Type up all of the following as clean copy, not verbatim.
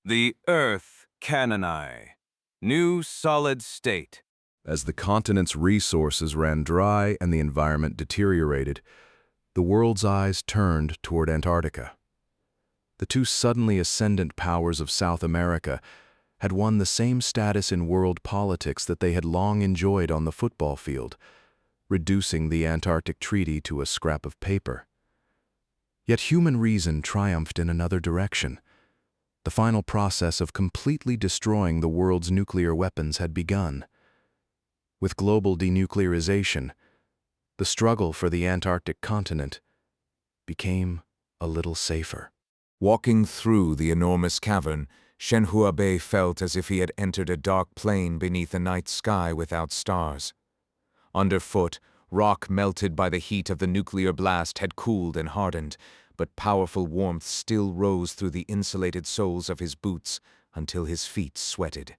The Earth canoni, new solid state. As the continent's resources ran dry and the environment deteriorated, the world's eyes turned toward Antarctica. The two suddenly ascendant powers of South America had won the same status in world politics that they had long enjoyed on the football field, reducing the Antarctic Treaty to a scrap of paper. Yet human reason triumphed in another direction. The final process of completely destroying the world's nuclear weapons had begun. With global denuclearization, the struggle for the Antarctic continent became a little safer. Walking through the enormous cavern, Shen Huabei felt as if he had entered a dark plain beneath a night sky without stars. Underfoot, rock melted by the heat of the nuclear blast had cooled and hardened, but powerful warmth still rose through the insulated soles of his boots until his feet sweated.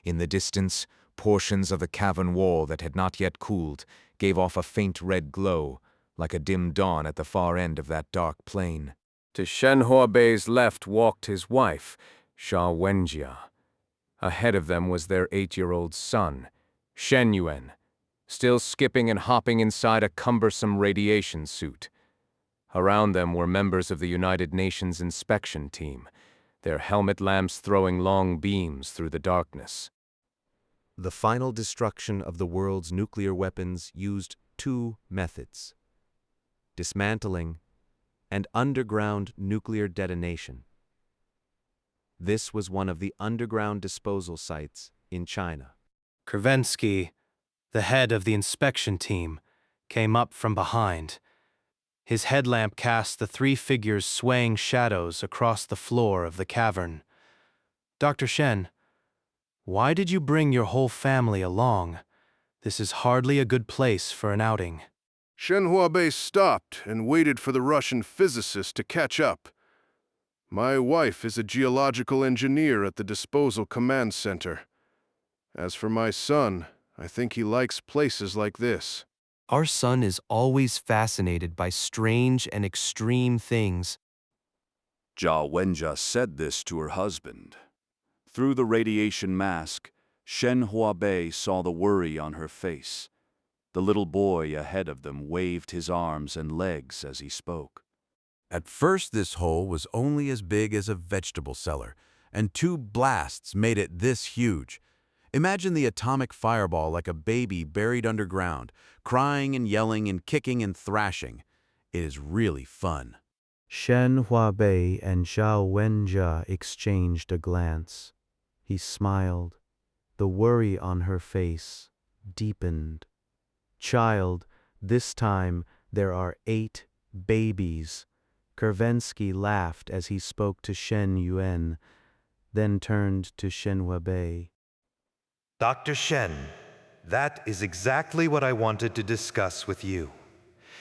In the distance, portions of the cavern wall that had not yet cooled gave off a faint red glow, like a dim dawn at the far end of that dark plain. To Shen Huabei's left walked his wife, Xia Wenjia. Ahead of them was their 8-year-old son, Shen Yuan, still skipping and hopping inside a cumbersome radiation suit. Around them were members of the United Nations inspection team, their helmet lamps throwing long beams through the darkness. The final destruction of the world's nuclear weapons used two methods: dismantling and underground nuclear detonation. This was one of the underground disposal sites in China. Kervensky, the head of the inspection team, came up from behind. His headlamp cast the three figures' swaying shadows across the floor of the cavern. Dr. Shen, why did you bring your whole family along? This is hardly a good place for an outing. Shen Huabei stopped and waited for the Russian physicist to catch up. My wife is a geological engineer at the Disposal Command Center. As for my son, I think he likes places like this. Our son is always fascinated by strange and extreme things. Xia Wenjia said this to her husband. Through the radiation mask, Shen Huabei saw the worry on her face. The little boy ahead of them waved his arms and legs as he spoke. At first, this hole was only as big as a vegetable cellar, and 2 blasts made it this huge. Imagine the atomic fireball like a baby buried underground, crying and yelling and kicking and thrashing. It is really fun. Shen Huabei and Xia Wenjia exchanged a glance. He smiled. The worry on her face deepened. Child, this time there are 8 babies. Kervensky laughed as he spoke to Shen Yuan, then turned to Shen Huabei. Dr. Shen, that is exactly what I wanted to discuss with you.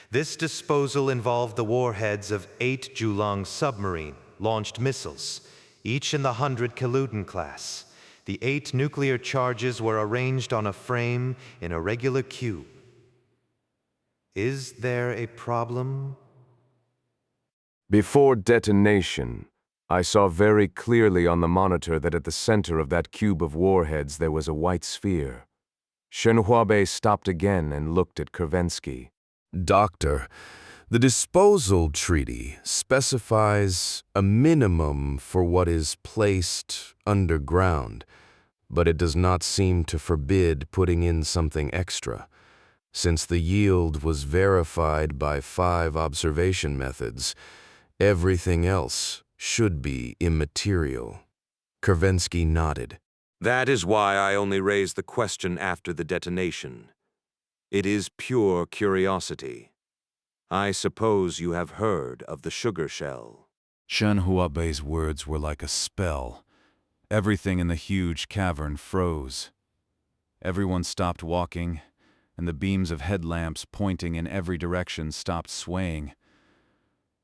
This disposal involved the warheads of 8 Julong submarine-launched missiles, each in the 100 kilonewton class. The 8 nuclear charges were arranged on a frame in a regular cube. Is there a problem? Before detonation, I saw very clearly on the monitor that at the center of that cube of warheads there was a white sphere. Shen Huabei stopped again and looked at Kervensky. Doctor, the Disposal Treaty specifies a minimum for what is placed underground, but it does not seem to forbid putting in something extra. Since the yield was verified by 5 observation methods, everything else should be immaterial. Kervensky nodded. That is why I only raised the question after the detonation. It is pure curiosity. I suppose you have heard of the sugar shell. Shen Huabei's words were like a spell. Everything in the huge cavern froze. Everyone stopped walking, and the beams of headlamps pointing in every direction stopped swaying.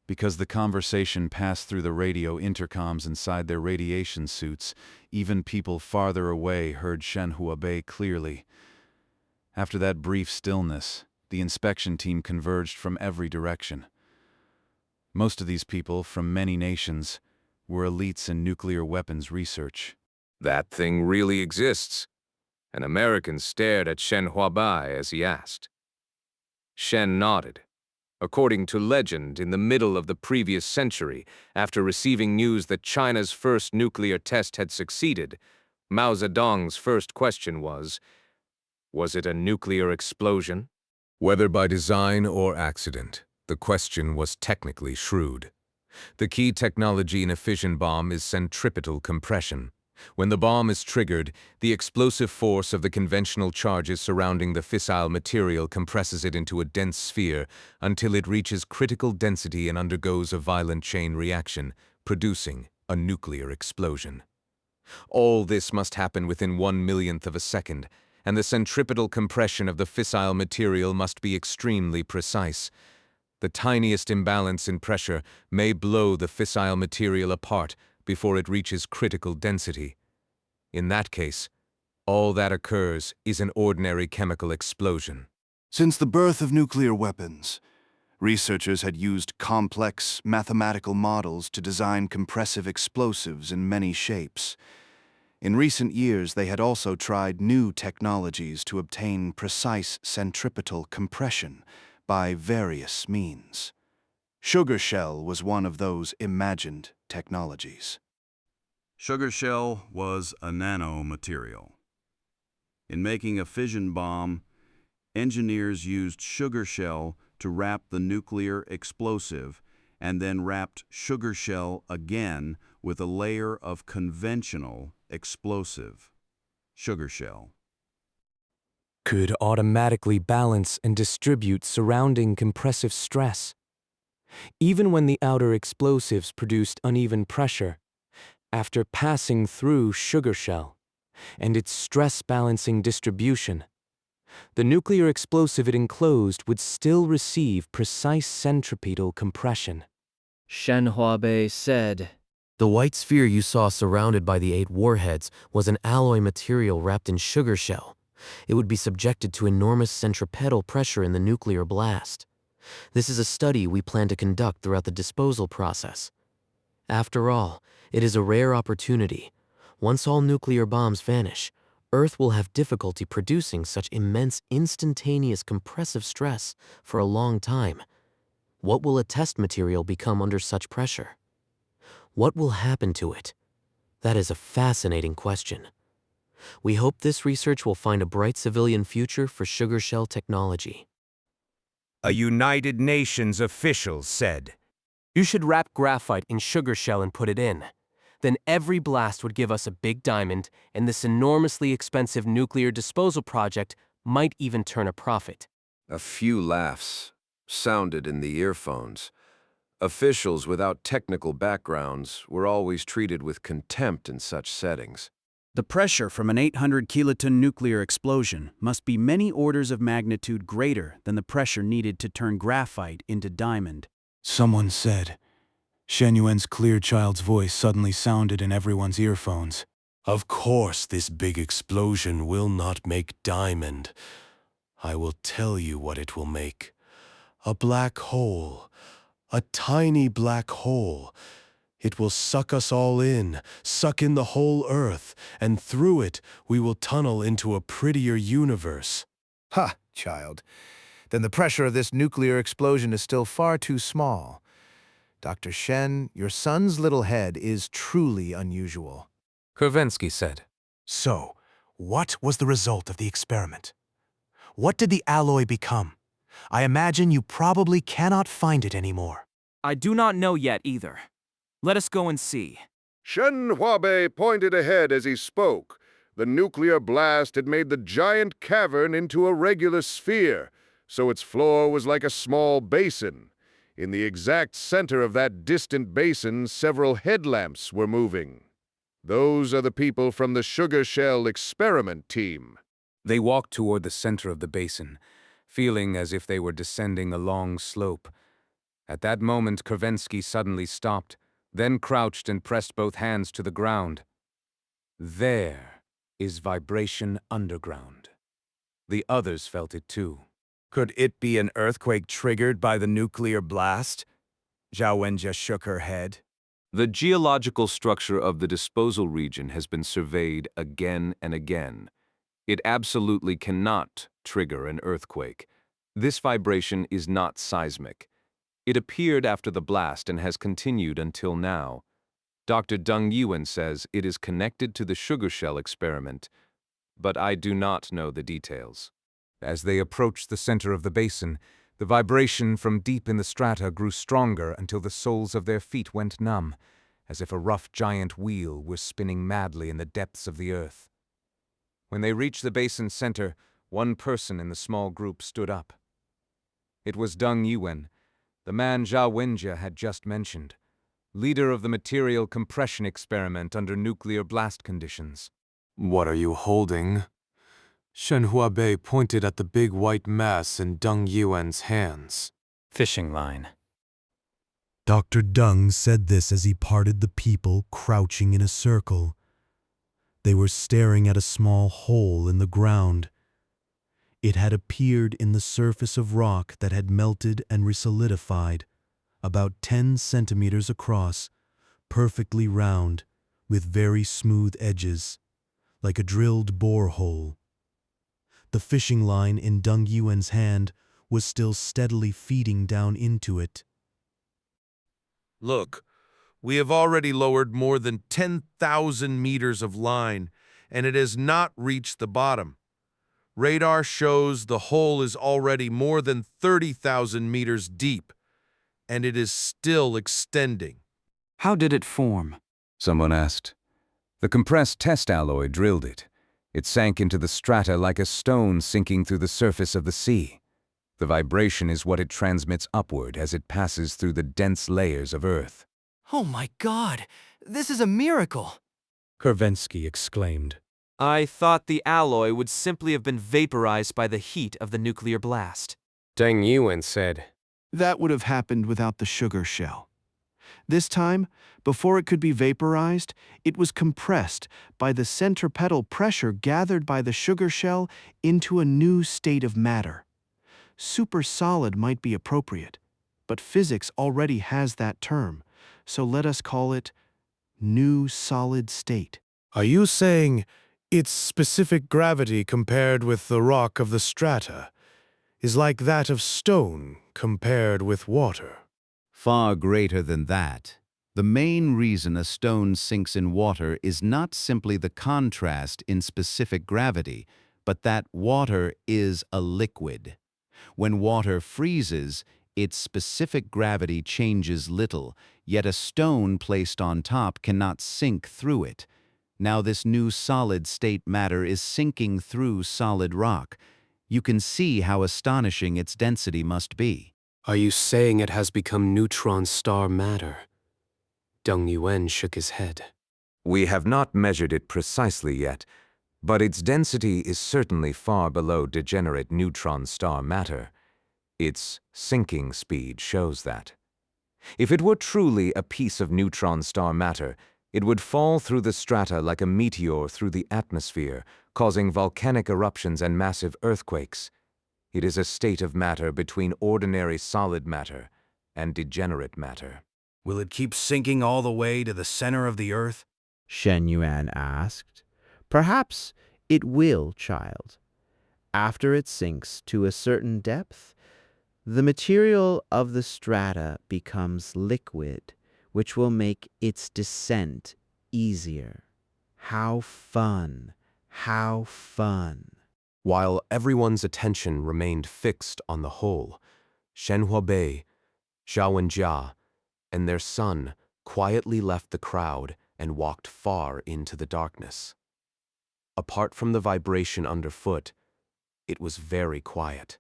Because the conversation passed through the radio intercoms inside their radiation suits, even people farther away heard Shen Huabei clearly. After that brief stillness, the inspection team converged from every direction. Most of these people, from many nations, were elites in nuclear weapons research. That thing really exists. An American stared at Shen Huabai as he asked. Shen nodded. According to legend, in the middle of the previous century, after receiving news that China's first nuclear test had succeeded, Mao Zedong's first question was it a nuclear explosion? Whether by design or accident, the question was technically shrewd. The key technology in a fission bomb is centripetal compression. When the bomb is triggered, the explosive force of the conventional charges surrounding the fissile material compresses it into a dense sphere until it reaches critical density and undergoes a violent chain reaction, producing a nuclear explosion. All this must happen within 1/1,000,000th of a second, and the centripetal compression of the fissile material must be extremely precise. The tiniest imbalance in pressure may blow the fissile material apart before it reaches critical density. In that case, all that occurs is an ordinary chemical explosion. Since the birth of nuclear weapons, researchers had used complex mathematical models to design compressive explosives in many shapes. In recent years, they had also tried new technologies to obtain precise centripetal compression by various means. Sugar shell was one of those imagined technologies. Sugar shell was a nanomaterial. In making a fission bomb, engineers used sugar shell to wrap the nuclear explosive and then wrapped sugar shell again with a layer of conventional explosive, sugar shell. Could automatically balance and distribute surrounding compressive stress. Even when the outer explosives produced uneven pressure, after passing through sugar shell and its stress-balancing distribution, the nuclear explosive it enclosed would still receive precise centripetal compression. Shen Huabei said, The white sphere you saw surrounded by the 8 warheads was an alloy material wrapped in sugar shell. It would be subjected to enormous centripetal pressure in the nuclear blast. This is a study we plan to conduct throughout the disposal process. After all, it is a rare opportunity. Once all nuclear bombs vanish, Earth will have difficulty producing such immense instantaneous compressive stress for a long time. What will a test material become under such pressure? What will happen to it? That is a fascinating question. We hope this research will find a bright civilian future for sugar shell technology. A United Nations official said, You should wrap graphite in sugar shell and put it in. Then every blast would give us a big diamond, and this enormously expensive nuclear disposal project might even turn a profit. A few laughs sounded in the earphones. Officials without technical backgrounds were always treated with contempt in such settings. The pressure from an 800-kiloton nuclear explosion must be many orders of magnitude greater than the pressure needed to turn graphite into diamond. Someone said. Shen Yuan's clear child's voice suddenly sounded in everyone's earphones. Of course this big explosion will not make diamond. I will tell you what it will make. A black hole. A tiny black hole. It will suck us all in, suck in the whole Earth, and through it we will tunnel into a prettier universe. Ha, child. Then the pressure of this nuclear explosion is still far too small. Dr. Shen, your son's little head is truly unusual. Kervensky said. So, what was the result of the experiment? What did the alloy become? I imagine you probably cannot find it anymore. I do not know yet either. Let us go and see. Shen Huabei pointed ahead as he spoke. The nuclear blast had made the giant cavern into a regular sphere, so its floor was like a small basin. In the exact center of that distant basin, several headlamps were moving. Those are the people from the sugar shell experiment team. They walked toward the center of the basin, feeling as if they were descending a long slope. At that moment, Kervensky suddenly stopped, then crouched and pressed both hands to the ground. There is vibration underground. The others felt it too. Could it be an earthquake triggered by the nuclear blast? Zhao Wenjia shook her head. The geological structure of the disposal region has been surveyed again and again. It absolutely cannot trigger an earthquake. This vibration is not seismic. It appeared after the blast and has continued until now. Dr. Deng Yuan says it is connected to the sugar shell experiment, but I do not know the details. As they approached the center of the basin, the vibration from deep in the strata grew stronger until the soles of their feet went numb, as if a rough giant wheel were spinning madly in the depths of the earth. When they reached the basin's center, one person in the small group stood up. It was Deng Yuan, the man Zhao Wenjia had just mentioned, leader of the material compression experiment under nuclear blast conditions. What are you holding? Shen Huabei pointed at the big white mass in Deng Yuan's hands. Fishing line. Dr. Deng said this as he parted the people crouching in a circle. They were staring at a small hole in the ground. It had appeared in the surface of rock that had melted and resolidified, about 10 centimeters across, perfectly round, with very smooth edges, like a drilled borehole. The fishing line in Deng Yuan's hand was still steadily feeding down into it. Look, we have already lowered more than 10,000 meters of line, and it has not reached the bottom. Radar shows the hole is already more than 30,000 meters deep, and it is still extending. How did it form? Someone asked. The compressed test alloy drilled it. It sank into the strata like a stone sinking through the surface of the sea. The vibration is what it transmits upward as it passes through the dense layers of Earth. Oh my God! This is a miracle! Kervensky exclaimed. I thought the alloy would simply have been vaporized by the heat of the nuclear blast. Deng Yuan said, That would have happened without the sugar shell. This time, before it could be vaporized, it was compressed by the centripetal pressure gathered by the sugar shell into a new state of matter. Supersolid might be appropriate, but physics already has that term, so let us call it new solid state. Are you saying its specific gravity compared with the rock of the strata is like that of stone compared with water? Far greater than that. The main reason a stone sinks in water is not simply the contrast in specific gravity, but that water is a liquid. When water freezes, its specific gravity changes little, yet a stone placed on top cannot sink through it. Now this new solid-state matter is sinking through solid rock. You can see how astonishing its density must be. Are you saying it has become neutron star matter? Deng Yuan shook his head. We have not measured it precisely yet, but its density is certainly far below degenerate neutron star matter. Its sinking speed shows that. If it were truly a piece of neutron star matter, it would fall through the strata like a meteor through the atmosphere, causing volcanic eruptions and massive earthquakes. It is a state of matter between ordinary solid matter and degenerate matter. Will it keep sinking all the way to the center of the Earth? Shen Yuan asked. Perhaps it will, child. After it sinks to a certain depth, the material of the strata becomes liquid, which will make its descent easier. How fun! How fun! While everyone's attention remained fixed on the hole, Shen Huabei, Zhao Wenjia, and their son quietly left the crowd and walked far into the darkness. Apart from the vibration underfoot, it was very quiet.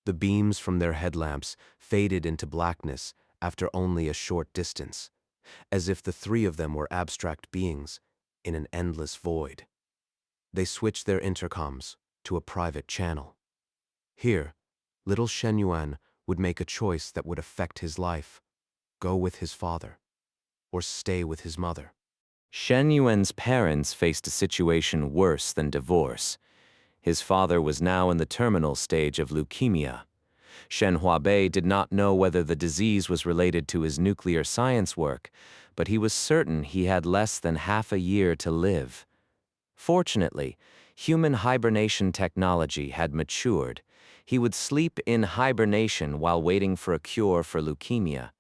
The beams from their headlamps faded into blackness after only a short distance, as if the three of them were abstract beings in an endless void. They switched their intercoms to a private channel. Here, little Shen Yuan would make a choice that would affect his life: go with his father, or stay with his mother. Shen Yuan's parents faced a situation worse than divorce. His father was now in the terminal stage of leukemia. Shen Huabei did not know whether the disease was related to his nuclear science work, but he was certain he had less than half a year to live. Fortunately, human hibernation technology had matured. He would sleep in hibernation while waiting for a cure for leukemia.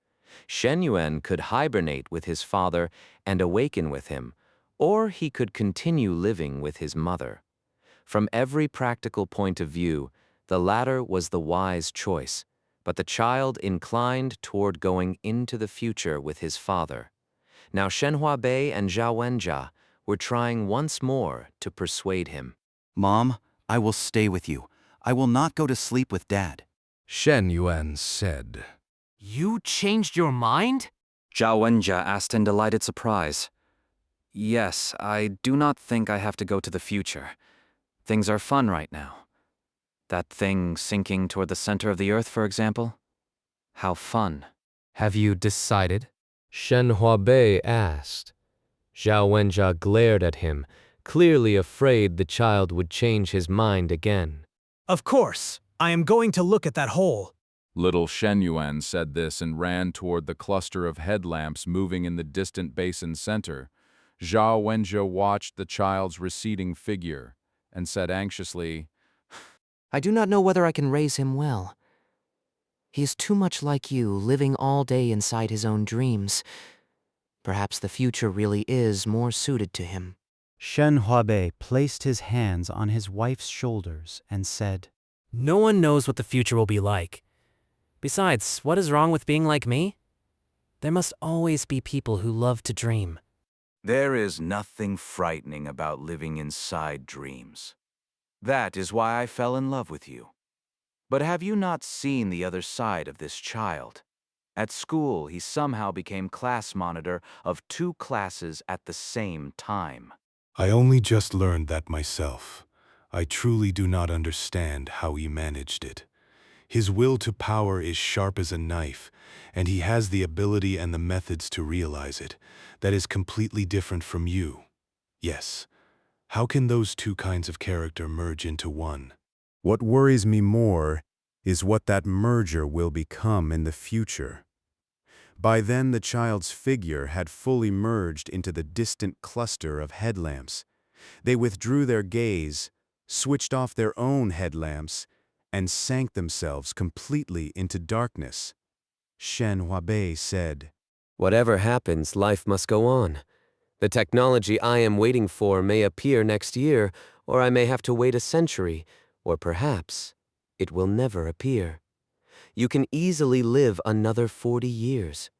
Shen Yuan could hibernate with his father and awaken with him, or he could continue living with his mother. From every practical point of view, the latter was the wise choice, but the child inclined toward going into the future with his father. Now Shen Huabei and Zhao Wenjia were trying once more to persuade him. Mom, I will stay with you. I will not go to sleep with Dad. Shen Yuan said. You changed your mind? Zhao Wenjia asked in delighted surprise. Yes, I do not think I have to go to the future. Things are fun right now. That thing sinking toward the center of the Earth, for example? How fun. Have you decided? Shen Huabei asked. Zhao Wenjia glared at him, clearly afraid the child would change his mind again. Of course, I am going to look at that hole. Little Shen Yuan said this and ran toward the cluster of headlamps moving in the distant basin center. Zhao Wenjia watched the child's receding figure and said anxiously, I do not know whether I can raise him well. He is too much like you, living all day inside his own dreams. Perhaps the future really is more suited to him. Shen Huabei placed his hands on his wife's shoulders and said, No one knows what the future will be like. Besides, what is wrong with being like me? There must always be people who love to dream. There is nothing frightening about living inside dreams. That is why I fell in love with you. But have you not seen the other side of this child? At school, he somehow became class monitor of 2 classes at the same time. I only just learned that myself. I truly do not understand how he managed it. His will to power is sharp as a knife, and he has the ability and the methods to realize it. That is completely different from you. Yes. How can those 2 kinds of character merge into one? What worries me more is what that merger will become in the future. By then the child's figure had fully merged into the distant cluster of headlamps. They withdrew their gaze, switched off their own headlamps, and sank themselves completely into darkness. Shen Huabei said, Whatever happens, life must go on. The technology I am waiting for may appear next year, or I may have to wait a century, or perhaps it will never appear. You can easily live another 40 years.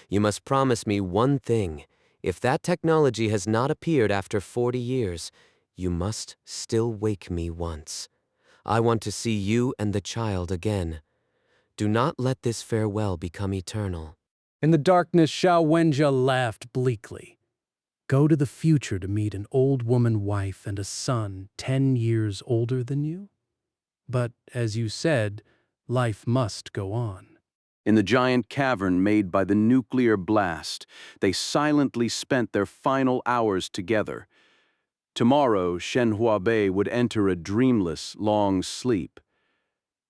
You must promise me one thing. If that technology has not appeared after 40 years, you must still wake me once. I want to see you and the child again. Do not let this farewell become eternal. In the darkness, Zhao Wenjia laughed bleakly. Go to the future to meet an old woman wife and a son 10 years older than you? But, as you said, life must go on. In the giant cavern made by the nuclear blast, they silently spent their final hours together. Tomorrow, Shen Huabei would enter a dreamless, long sleep.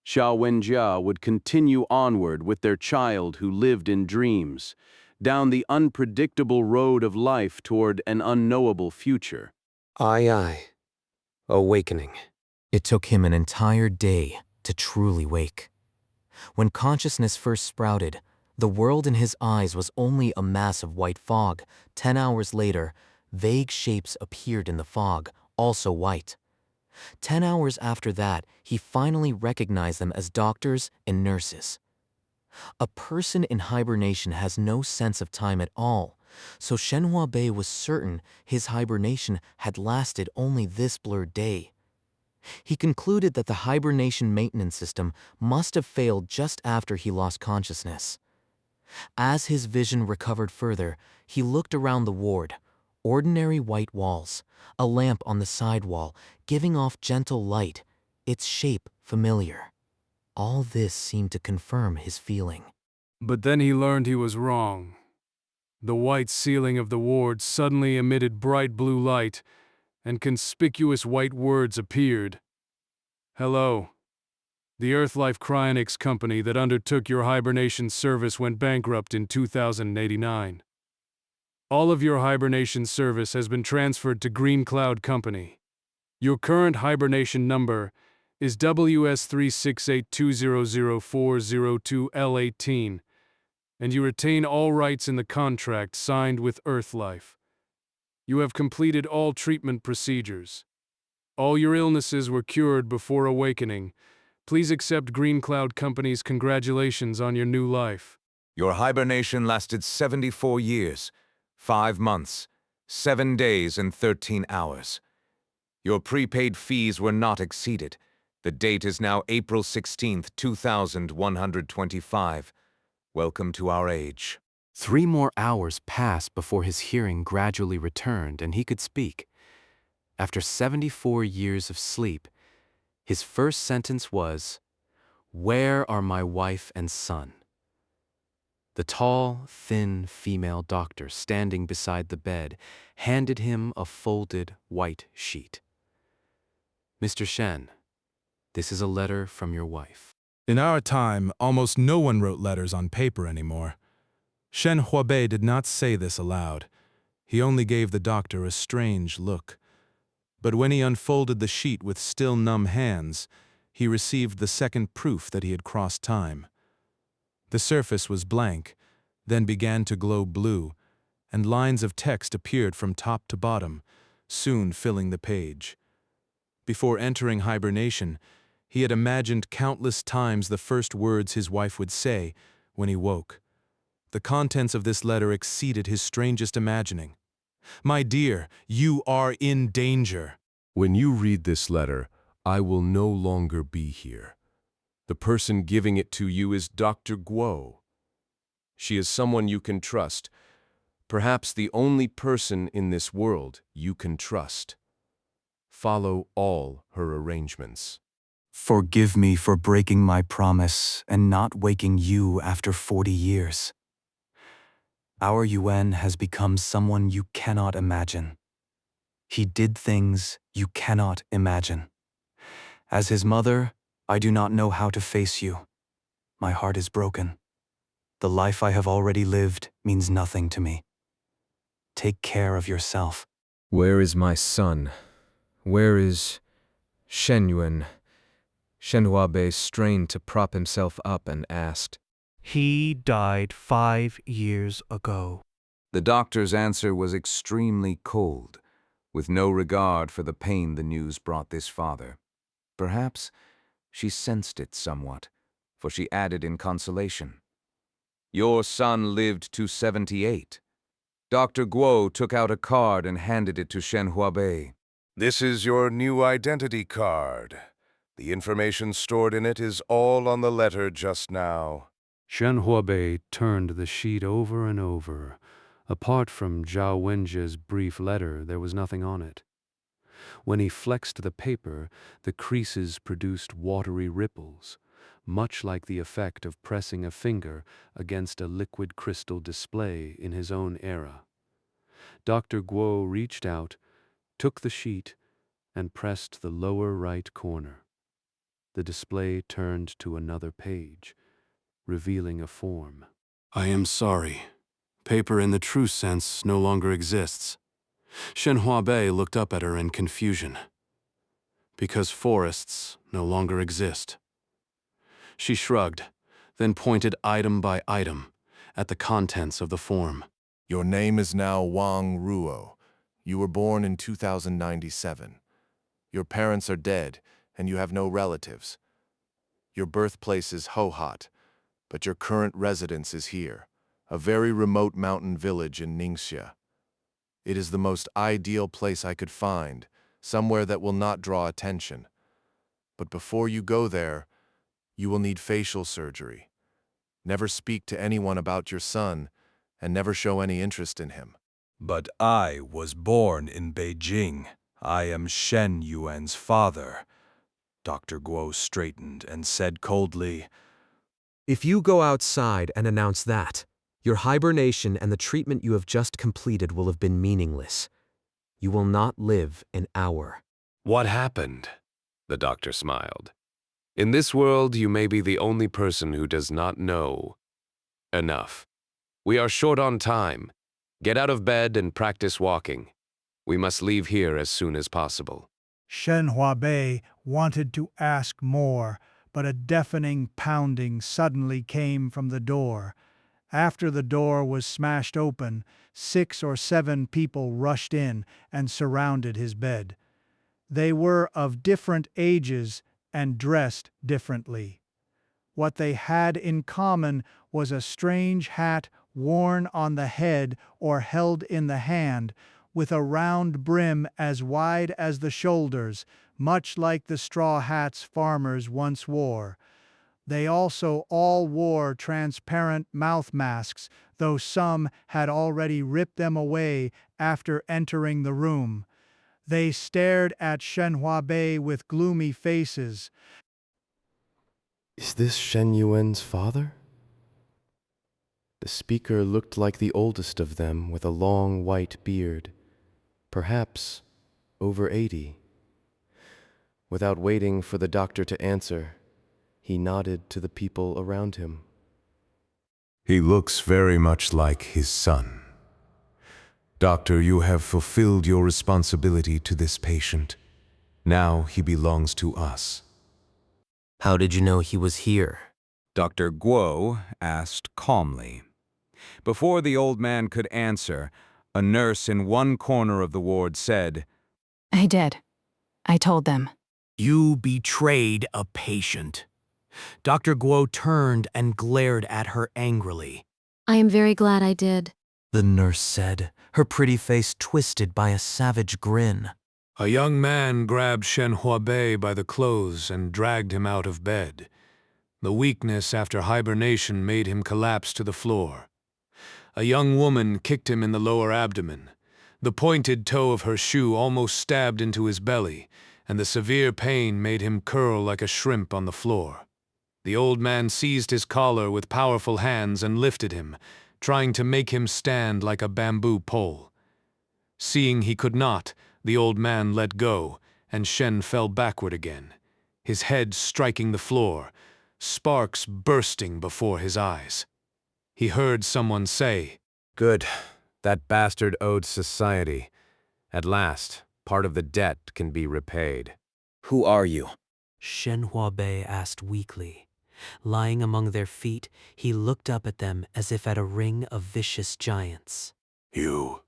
Zhao Wenjia would continue onward with their child who lived in dreams, down the unpredictable road of life toward an unknowable future. Aye. Awakening. It took him an entire day to truly wake. When consciousness first sprouted, the world in his eyes was only a mass of white fog. 10 hours later, vague shapes appeared in the fog, also white. 10 hours after that, he finally recognized them as doctors and nurses. A person in hibernation has no sense of time at all, so Shen Huabei was certain his hibernation had lasted only this blurred day. He concluded that the hibernation maintenance system must have failed just after he lost consciousness. As his vision recovered further, he looked around the ward. Ordinary white walls, a lamp on the side wall, giving off gentle light, its shape familiar. All this seemed to confirm his feeling. But then he learned he was wrong. The white ceiling of the ward suddenly emitted bright blue light, and conspicuous white words appeared. Hello. The Earthlife Cryonics company that undertook your hibernation service went bankrupt in 2089. All of your hibernation service has been transferred to Green Cloud Company. Your current hibernation number is WS368200402L18, and you retain all rights in the contract signed with Earthlife. You have completed all treatment procedures. All your illnesses were cured before awakening. Please accept Green Cloud Company's congratulations on your new life. Your hibernation lasted 74 years, 5 months, 7 days, and 13 hours. Your prepaid fees were not exceeded. The date is now April 16th, 2125. Welcome to our age. 3 more hours passed before his hearing gradually returned and he could speak. After 74 years of sleep, his first sentence was, "Where are my wife and son?" The tall, thin female doctor standing beside the bed handed him a folded white sheet. "Mr. Shen, this is a letter from your wife." In our time, almost no one wrote letters on paper anymore. Shen Huabei did not say this aloud. He only gave the doctor a strange look. But when he unfolded the sheet with still numb hands, he received the second proof that he had crossed time. The surface was blank, then began to glow blue, and lines of text appeared from top to bottom, soon filling the page. Before entering hibernation, he had imagined countless times the first words his wife would say when he woke. The contents of this letter exceeded his strangest imagining. "My dear, you are in danger." When you read this letter, I will no longer be here. The person giving it to you is Dr. Guo. She is someone you can trust, perhaps the only person in this world you can trust. Follow all her arrangements. Forgive me for breaking my promise and not waking you after 40 years. Our Yuan has become someone you cannot imagine. He did things you cannot imagine. As his mother, I do not know how to face you. My heart is broken. The life I have already lived means nothing to me. Take care of yourself. Where is my son? Where is Shen Yuan? Shen Huabei strained to prop himself up and asked. He died 5 years ago. The doctor's answer was extremely cold, with no regard for the pain the news brought this father. Perhaps she sensed it somewhat, for she added in consolation, "Your son lived to 78. Dr. Guo took out a card and handed it to Shen Huabei. This is your new identity card. The information stored in it is all on the letter just now." Shen Huabei turned the sheet over and over. Apart from Zhao Wenjia's brief letter, there was nothing on it. When he flexed the paper, the creases produced watery ripples, much like the effect of pressing a finger against a liquid crystal display in his own era. Dr. Guo reached out, took the sheet, and pressed the lower right corner. The display turned to another page, revealing a form. "I am sorry. Paper in the true sense no longer exists." Shen Huabei looked up at her in confusion. "Because forests no longer exist." She shrugged, then pointed item by item at the contents of the form. Your name is now Wang Ruo. You were born in 2097. Your parents are dead, and you have no relatives. Your birthplace is Hohhot, but your current residence is here, a very remote mountain village in Ningxia. It is the most ideal place I could find, somewhere that will not draw attention. But before you go there, you will need facial surgery. Never speak to anyone about your son, and never show any interest in him. But I was born in Beijing. I am Shen Yuan's father. Dr. Guo straightened and said coldly, "If you go outside and announce that, your hibernation and the treatment you have just completed will have been meaningless. You will not live an hour." "What happened?" The doctor smiled. In this world, you may be the only person who does not know enough. We are short on time. Get out of bed and practice walking. We must leave here as soon as possible. Shen Huabei wanted to ask more, but a deafening pounding suddenly came from the door. After the door was smashed open, 6 or 7 people rushed in and surrounded his bed. They were of different ages and dressed differently. What they had in common was a strange hat worn on the head or held in the hand, with a round brim as wide as the shoulders, much like the straw hats farmers once wore. They also all wore transparent mouth masks, though some had already ripped them away after entering the room. They stared at Shen Huabei with gloomy faces. Is this Shen Yuan's father? The speaker looked like the oldest of them, with a long white beard, perhaps over 80. Without waiting for the doctor to answer, he nodded to the people around him. He looks very much like his son. Doctor, you have fulfilled your responsibility to this patient. Now he belongs to us. How did you know he was here? Dr. Guo asked calmly. Before the old man could answer, a nurse in one corner of the ward said, I did. I told them. You betrayed a patient. Dr. Guo turned and glared at her angrily. I am very glad I did, the nurse said, her pretty face twisted by a savage grin. A young man grabbed Shen Huabei by the clothes and dragged him out of bed. The weakness after hibernation made him collapse to the floor. A young woman kicked him in the lower abdomen. The pointed toe of her shoe almost stabbed into his belly, and the severe pain made him curl like a shrimp on the floor. The old man seized his collar with powerful hands and lifted him, trying to make him stand like a bamboo pole. Seeing he could not, the old man let go, and Shen fell backward again, his head striking the floor, sparks bursting before his eyes. He heard someone say, Good. That bastard owed society. At last, part of the debt can be repaid. Who are you? Shen Huabei asked weakly. Lying among their feet, he looked up at them as if at a ring of vicious giants. You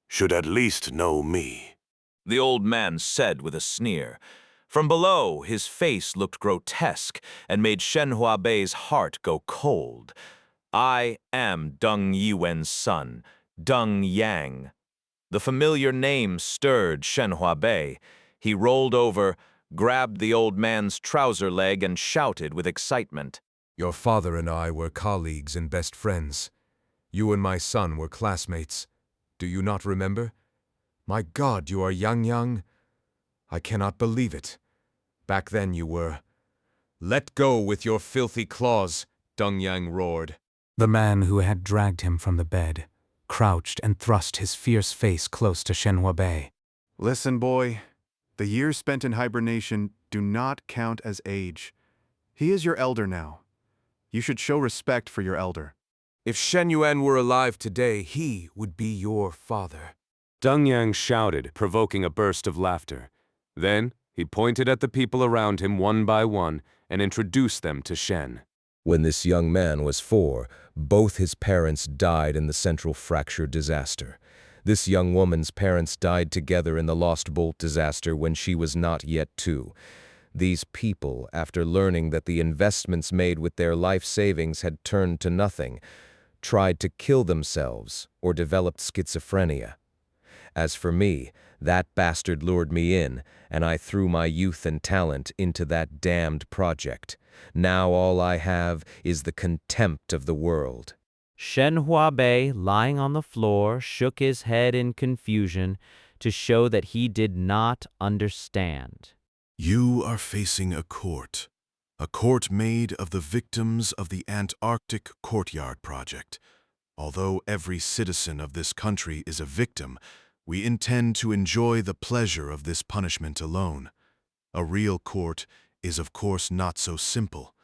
should at least know me, the old man said with a sneer. From below, his face looked grotesque and made Shen Huabei's heart go cold. I am Deng Yuan's son, Deng Yang. The familiar name stirred Shen Huabei. He rolled over, grabbed the old man's trouser leg, and shouted with excitement. Your father and I were colleagues and best friends. You and my son were classmates. Do you not remember? My God, you are young. I cannot believe it. Back then you were. Let go with your filthy claws, Deng Yang roared. The man who had dragged him from the bed crouched and thrust his fierce face close to Shen Huabei. Listen, boy. The years spent in hibernation do not count as age. He is your elder now. You should show respect for your elder. If Shen Yuan were alive today, he would be your father. Deng Yang shouted, provoking a burst of laughter. Then, he pointed at the people around him one by one and introduced them to Shen. When this young man was 4, both his parents died in the Central Fracture disaster. This young woman's parents died together in the Lost Bolt disaster when she was not yet 2. These people, after learning that the investments made with their life savings had turned to nothing, tried to kill themselves or developed schizophrenia. As for me, that bastard lured me in, and I threw my youth and talent into that damned project. Now all I have is the contempt of the world. Shen Huabei, lying on the floor, shook his head in confusion to show that he did not understand. You are facing a court made of the victims of the Antarctic Courtyard Project. Although every citizen of this country is a victim, we intend to enjoy the pleasure of this punishment alone. A real court is of course not so simple.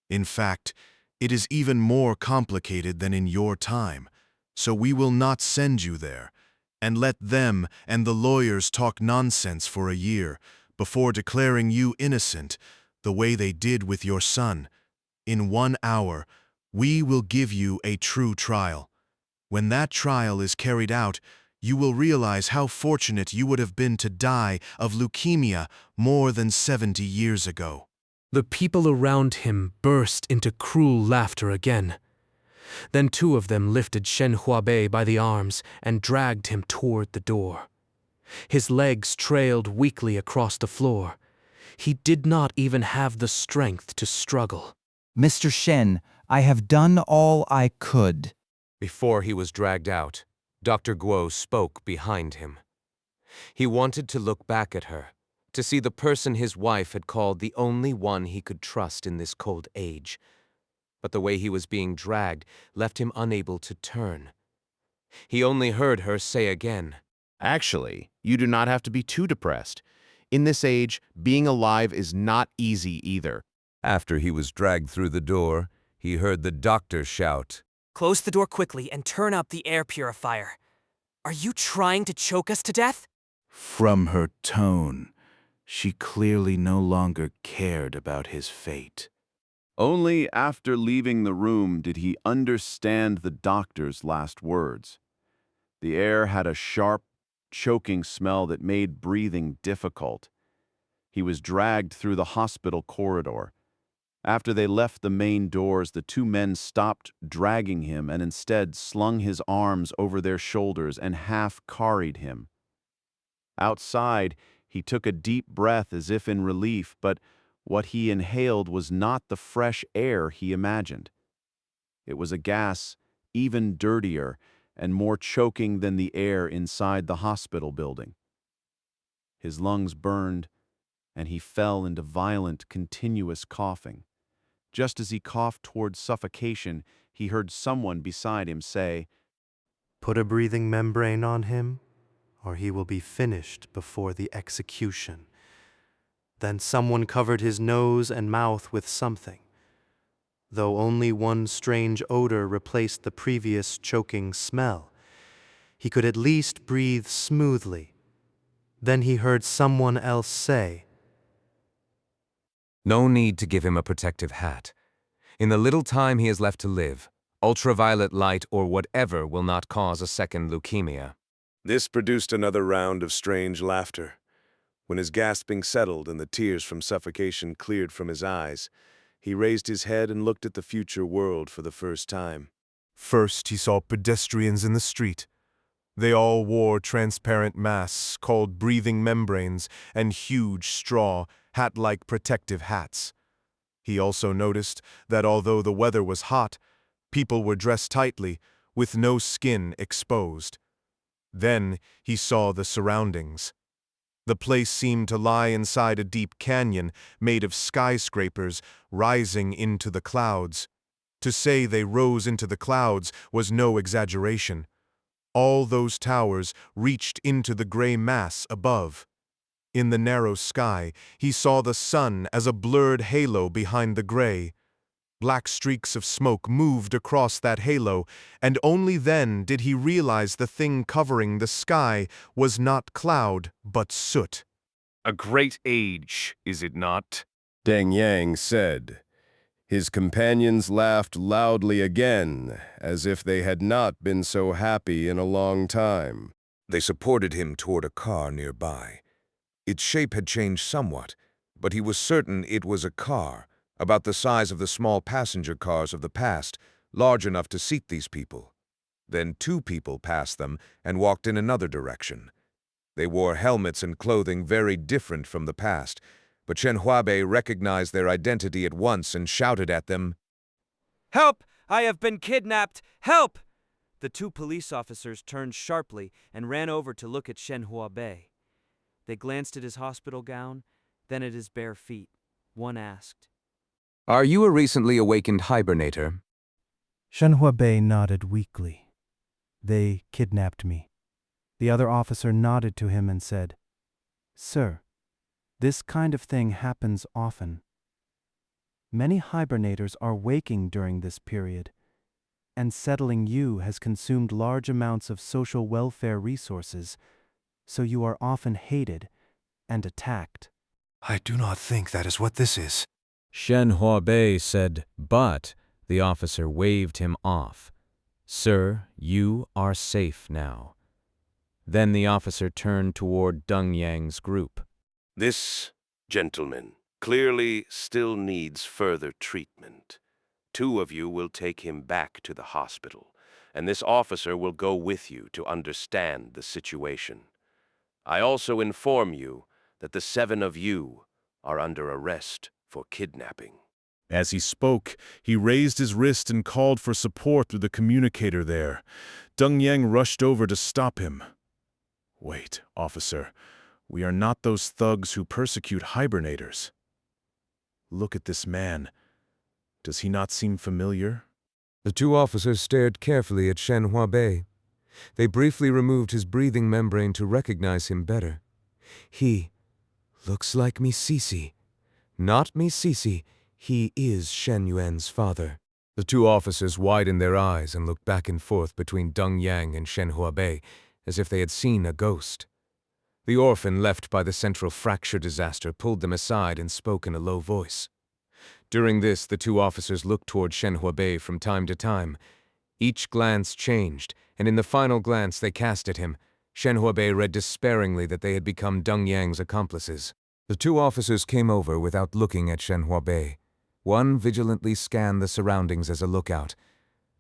In fact, it is even more complicated than in your time, so we will not send you there, and let them and the lawyers talk nonsense for a year before declaring you innocent, the way they did with your son. In 1 hour, we will give you a true trial. When that trial is carried out, you will realize how fortunate you would have been to die of leukemia more than 70 years ago. The people around him burst into cruel laughter again. Then 2 of them lifted Shen Huabei by the arms and dragged him toward the door. His legs trailed weakly across the floor. He did not even have the strength to struggle. Mr. Shen, I have done all I could. Before he was dragged out, Dr. Guo spoke behind him. He wanted to look back at her, to see the person his wife had called the only one he could trust in this cold age. But the way he was being dragged left him unable to turn. He only heard her say again, "Actually, you do not have to be too depressed. In this age, being alive is not easy either." After he was dragged through the door, he heard the doctor shout, "Close the door quickly and turn up the air purifier. Are you trying to choke us to death?" From her tone, she clearly no longer cared about his fate. Only after leaving the room did he understand the doctor's last words. The air had a sharp, choking smell that made breathing difficult. He was dragged through the hospital corridor. After they left the main doors, the 2 men stopped dragging him and instead slung his arms over their shoulders and half-carried him. Outside, he took a deep breath as if in relief, but what he inhaled was not the fresh air he imagined. It was a gas even dirtier and more choking than the air inside the hospital building. His lungs burned, and he fell into violent, continuous coughing. Just as he coughed toward suffocation, he heard someone beside him say, "Put a breathing membrane on him, or he will be finished before the execution." Then someone covered his nose and mouth with something. Though only one strange odor replaced the previous choking smell, he could at least breathe smoothly. Then he heard someone else say, "No need to give him a protective hat. In the little time he has left to live, ultraviolet light or whatever will not cause a second leukemia." This produced another round of strange laughter. When his gasping settled and the tears from suffocation cleared from his eyes, he raised his head and looked at the future world for the first time. First, he saw pedestrians in the street. They all wore transparent masks called breathing membranes and huge straw, hat-like protective hats. He also noticed that although the weather was hot, people were dressed tightly, with no skin exposed. Then he saw the surroundings. The place seemed to lie inside a deep canyon made of skyscrapers rising into the clouds. To say they rose into the clouds was no exaggeration. All those towers reached into the gray mass above. In the narrow sky, he saw the sun as a blurred halo behind the gray. Black streaks of smoke moved across that halo, and only then did he realize the thing covering the sky was not cloud, but soot. "A great age, is it not?" Deng Yang said. His companions laughed loudly again, as if they had not been so happy in a long time. They supported him toward a car nearby. Its shape had changed somewhat, but he was certain it was a car, about the size of the small passenger cars of the past, large enough to seat these people. Then 2 people passed them and walked in another direction. They wore helmets and clothing very different from the past, but Shen Huabei recognized their identity at once and shouted at them, "Help! I have been kidnapped! Help!" The 2 police officers turned sharply and ran over to look at Shen Huabei. They glanced at his hospital gown, then at his bare feet. One asked, "Are you a recently awakened hibernator?" Shen Huabei nodded weakly. "They kidnapped me." The other officer nodded to him and said, "Sir, this kind of thing happens often. Many hibernators are waking during this period, and settling you has consumed large amounts of social welfare resources, so you are often hated and attacked. I do not think that is what this is. Shen Huabei said, but the officer waved him off. Sir, you are safe now. Then the officer turned toward Deng Yang's group. This gentleman clearly still needs further treatment. 2 of you will take him back to the hospital, and this officer will go with you to understand the situation. I also inform you that the 7 of you are under arrest for kidnapping. As he spoke, he raised his wrist and called for support through the communicator there. Deng Yang rushed over to stop him. Wait, officer. We are not those thugs who persecute hibernators. Look at this man. Does he not seem familiar? The 2 officers stared carefully at Shen Huabei. They briefly removed his breathing membrane to recognize him better. He looks like Misisi. Not Misisi. He is Shen Yuan's father. The 2 officers widened their eyes and looked back and forth between Deng Yang and Shen Huabei, as if they had seen a ghost. The orphan left by the central fracture disaster pulled them aside and spoke in a low voice. During this, the 2 officers looked toward Shen Huabei from time to time. Each glance changed, and in the final glance they cast at him, Shen Huabei read despairingly that they had become Deng Yang's accomplices. The 2 officers came over without looking at Shen Huabei. One vigilantly scanned the surroundings as a lookout.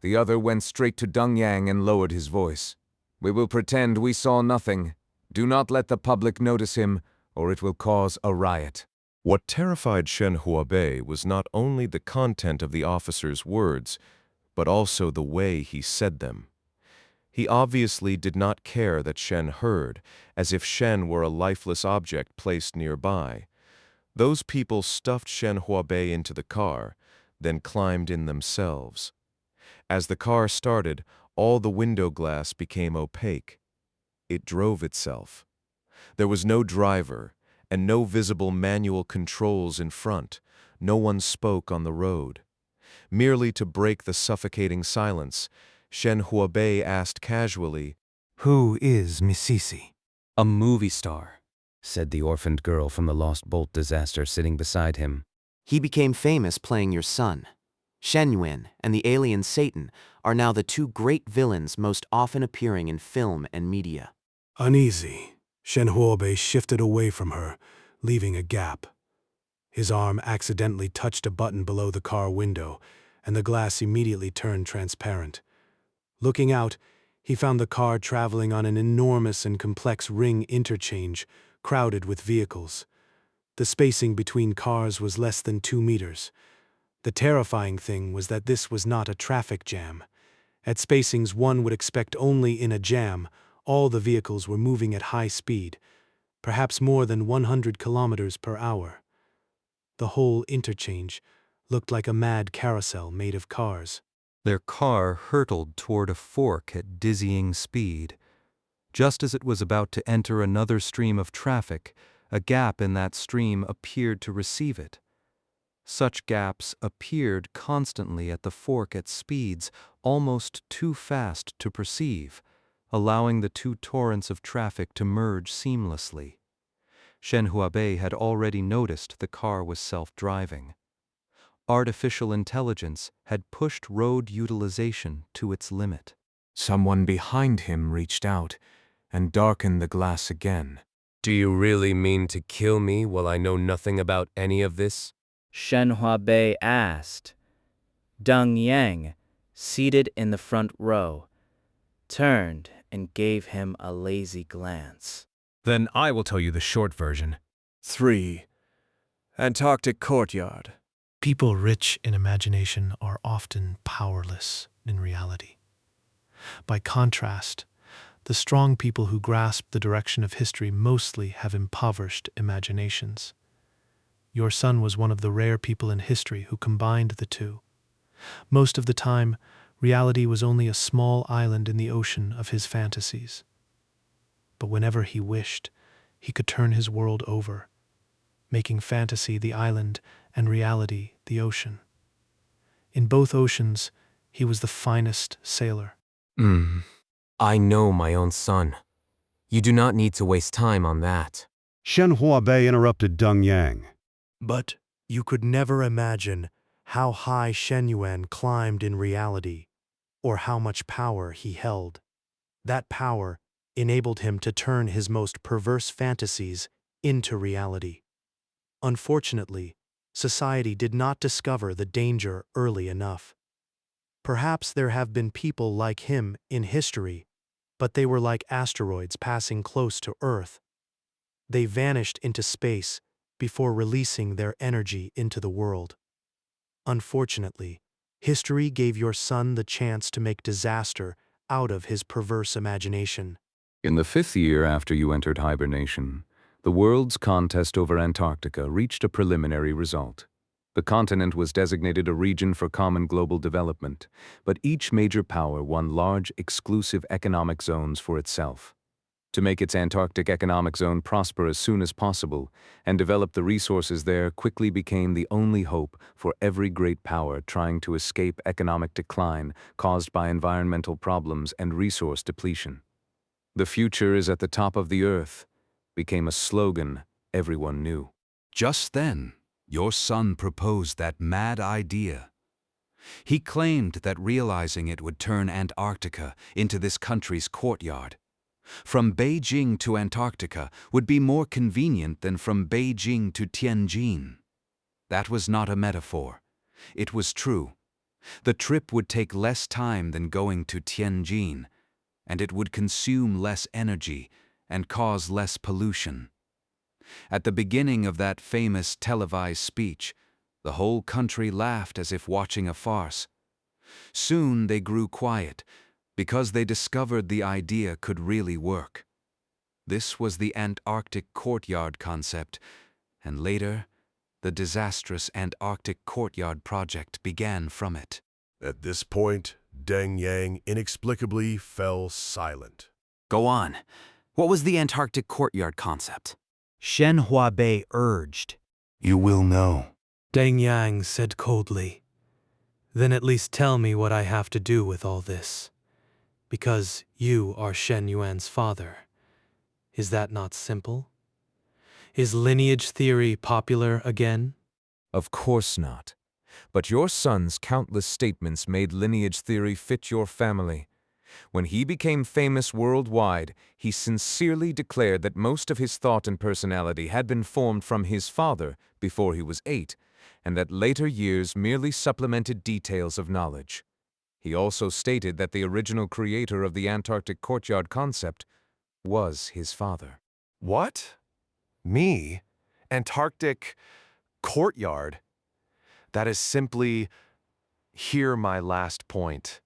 The other went straight to Deng Yang and lowered his voice. We will pretend we saw nothing. Do not let the public notice him, or it will cause a riot. What terrified Shen Huabei was not only the content of the officer's words, but also the way he said them. He obviously did not care that Shen heard, as if Shen were a lifeless object placed nearby. Those people stuffed Shen Huabei into the car, then climbed in themselves. As the car started, all the window glass became opaque. It drove itself. There was no driver, and no visible manual controls in front. No one spoke on the road. Merely to break the suffocating silence, Shen Huabei asked casually, Who is Misisi? A movie star, said the orphaned girl from the Lost Bolt disaster sitting beside him. He became famous playing your son. Shen Yuan and the alien Satan are now the 2 great villains most often appearing in film and media. Uneasy, Shen Huabei shifted away from her, leaving a gap. His arm accidentally touched a button below the car window, and the glass immediately turned transparent. Looking out, he found the car traveling on an enormous and complex ring interchange, crowded with vehicles. The spacing between cars was less than 2 meters. The terrifying thing was that this was not a traffic jam. At spacings one would expect only in a jam, all the vehicles were moving at high speed, perhaps more than 100 kilometers per hour. The whole interchange looked like a mad carousel made of cars. Their car hurtled toward a fork at dizzying speed. Just as it was about to enter another stream of traffic, a gap in that stream appeared to receive it. Such gaps appeared constantly at the fork at speeds almost too fast to perceive, allowing the 2 torrents of traffic to merge seamlessly. Shen Huabei had already noticed the car was self-driving. Artificial intelligence had pushed road utilization to its limit. Someone behind him reached out and darkened the glass again. Do you really mean to kill me while I know nothing about any of this? Shen Huabei asked. Deng Yang, seated in the front row, turned and gave him a lazy glance. Then I will tell you the short version. 3. Antarctic Courtyard. People rich in imagination are often powerless in reality. By contrast, the strong people who grasp the direction of history mostly have impoverished imaginations. Your son was one of the rare people in history who combined the 2. Most of the time, reality was only a small island in the ocean of his fantasies. But whenever he wished, he could turn his world over, making fantasy the island and reality the ocean. In both oceans, he was the finest sailor. I know my own son. You do not need to waste time on that. Shen Huabei interrupted Deng Yang. But you could never imagine how high Shen Yuan climbed in reality, or how much power he held. That power enabled him to turn his most perverse fantasies into reality. Unfortunately, society did not discover the danger early enough. Perhaps there have been people like him in history, but they were like asteroids passing close to Earth. They vanished into space before releasing their energy into the world. Unfortunately, history gave your son the chance to make disaster out of his perverse imagination. In the 5th year after you entered hibernation, the world's contest over Antarctica reached a preliminary result. The continent was designated a region for common global development, but each major power won large, exclusive economic zones for itself. To make its Antarctic economic zone prosper as soon as possible and develop the resources there quickly became the only hope for every great power trying to escape economic decline caused by environmental problems and resource depletion. "The future is at the top of the earth" became a slogan everyone knew. Just then, your son proposed that mad idea. He claimed that realizing it would turn Antarctica into this country's courtyard. From Beijing to Antarctica would be more convenient than from Beijing to Tianjin. That was not a metaphor. It was true. The trip would take less time than going to Tianjin, and it would consume less energy and cause less pollution. At the beginning of that famous televised speech, the whole country laughed as if watching a farce. Soon they grew quiet, because they discovered the idea could really work. This was the Antarctic courtyard concept, and later, the disastrous Antarctic courtyard project began from it. At this point, Deng Yang inexplicably fell silent. Go on. What was the Antarctic courtyard concept? Shen Huabei urged. You will know. Deng Yang said coldly, "Then at least tell me what I have to do with all this. Because you are Shen Yuan's father. Is that not simple? Is lineage theory popular again?" Of course not. But your son's countless statements made lineage theory fit your family. When he became famous worldwide, he sincerely declared that most of his thought and personality had been formed from his father before he was 8, and that later years merely supplemented details of knowledge. He also stated that the original creator of the Antarctic courtyard concept was his father. What? Me? Antarctic courtyard? That is simply, hear my last point.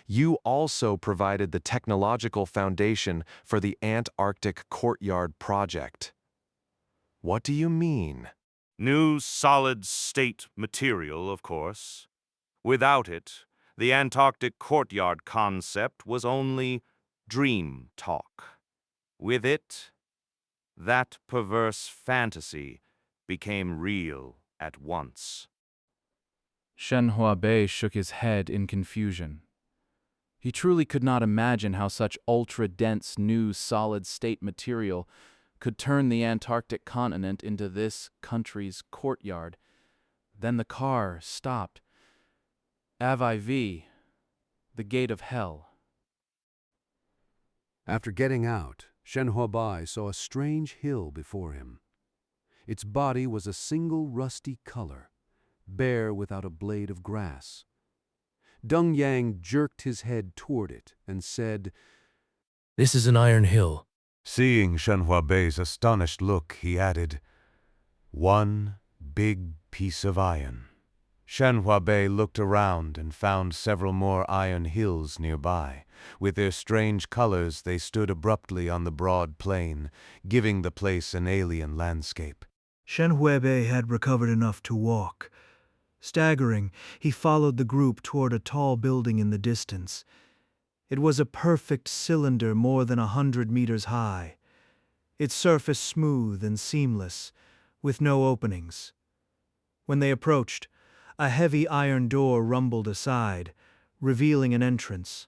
You also provided the technological foundation for the Antarctic courtyard project. What do you mean? New solid-state material, of course. Without it, the Antarctic courtyard concept was only dream talk. With it, that perverse fantasy became real at once. Shen Huabei shook his head in confusion. He truly could not imagine how such ultra-dense new solid-state material could turn the Antarctic continent into this country's courtyard. Then the car stopped. Aviv, the gate of hell. After getting out, Shen Huabei saw a strange hill before him. Its body was a single rusty color, bare without a blade of grass. Deng Yang jerked his head toward it and said, "This is an iron hill." Seeing Shen Huabei's astonished look, he added, "One big piece of iron." Shen Huabei looked around and found several more iron hills nearby. With their strange colors, they stood abruptly on the broad plain, giving the place an alien landscape. Shen Huabei had recovered enough to walk. Staggering, he followed the group toward a tall building in the distance. It was a perfect cylinder more than 100 meters high, its surface smooth and seamless, with no openings. When they approached, a heavy iron door rumbled aside, revealing an entrance.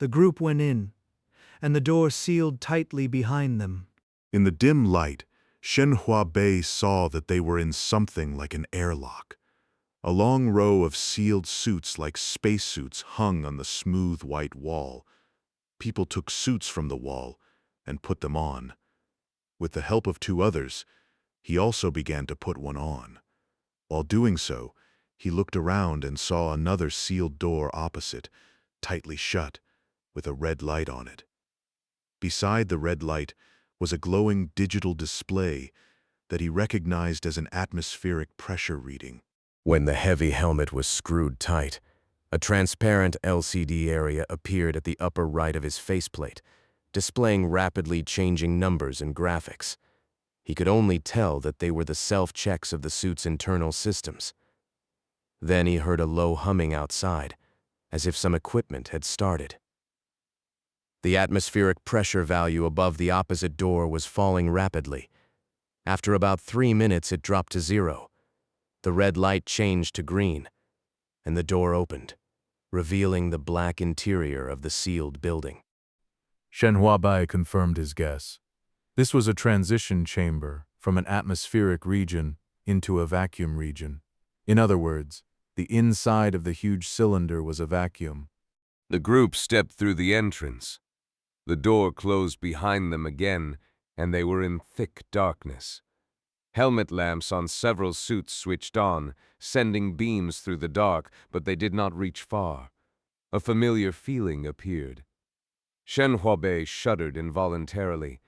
The group went in, and the door sealed tightly behind them. In the dim light, Shen Huabei saw that they were in something like an airlock. A long row of sealed suits like spacesuits hung on the smooth white wall. People took suits from the wall and put them on. With the help of two others, he also began to put one on. While doing so, he looked around and saw another sealed door opposite, tightly shut, with a red light on it. Beside the red light was a glowing digital display that he recognized as an atmospheric pressure reading. When the heavy helmet was screwed tight, a transparent LCD area appeared at the upper right of his faceplate, displaying rapidly changing numbers and graphics. He could only tell that they were the self-checks of the suit's internal systems. Then he heard a low humming outside, as if some equipment had started. The atmospheric pressure value above the opposite door was falling rapidly. After about 3 minutes, it dropped to 0. The red light changed to green, and the door opened, revealing the black interior of the sealed building. Shen Huabei confirmed his guess. This was a transition chamber from an atmospheric region into a vacuum region. In other words, the inside of the huge cylinder was a vacuum. The group stepped through the entrance. The door closed behind them again, and they were in thick darkness. Helmet lamps on several suits switched on, sending beams through the dark, but they did not reach far. A familiar feeling appeared. Shen Huabei shuddered involuntarily,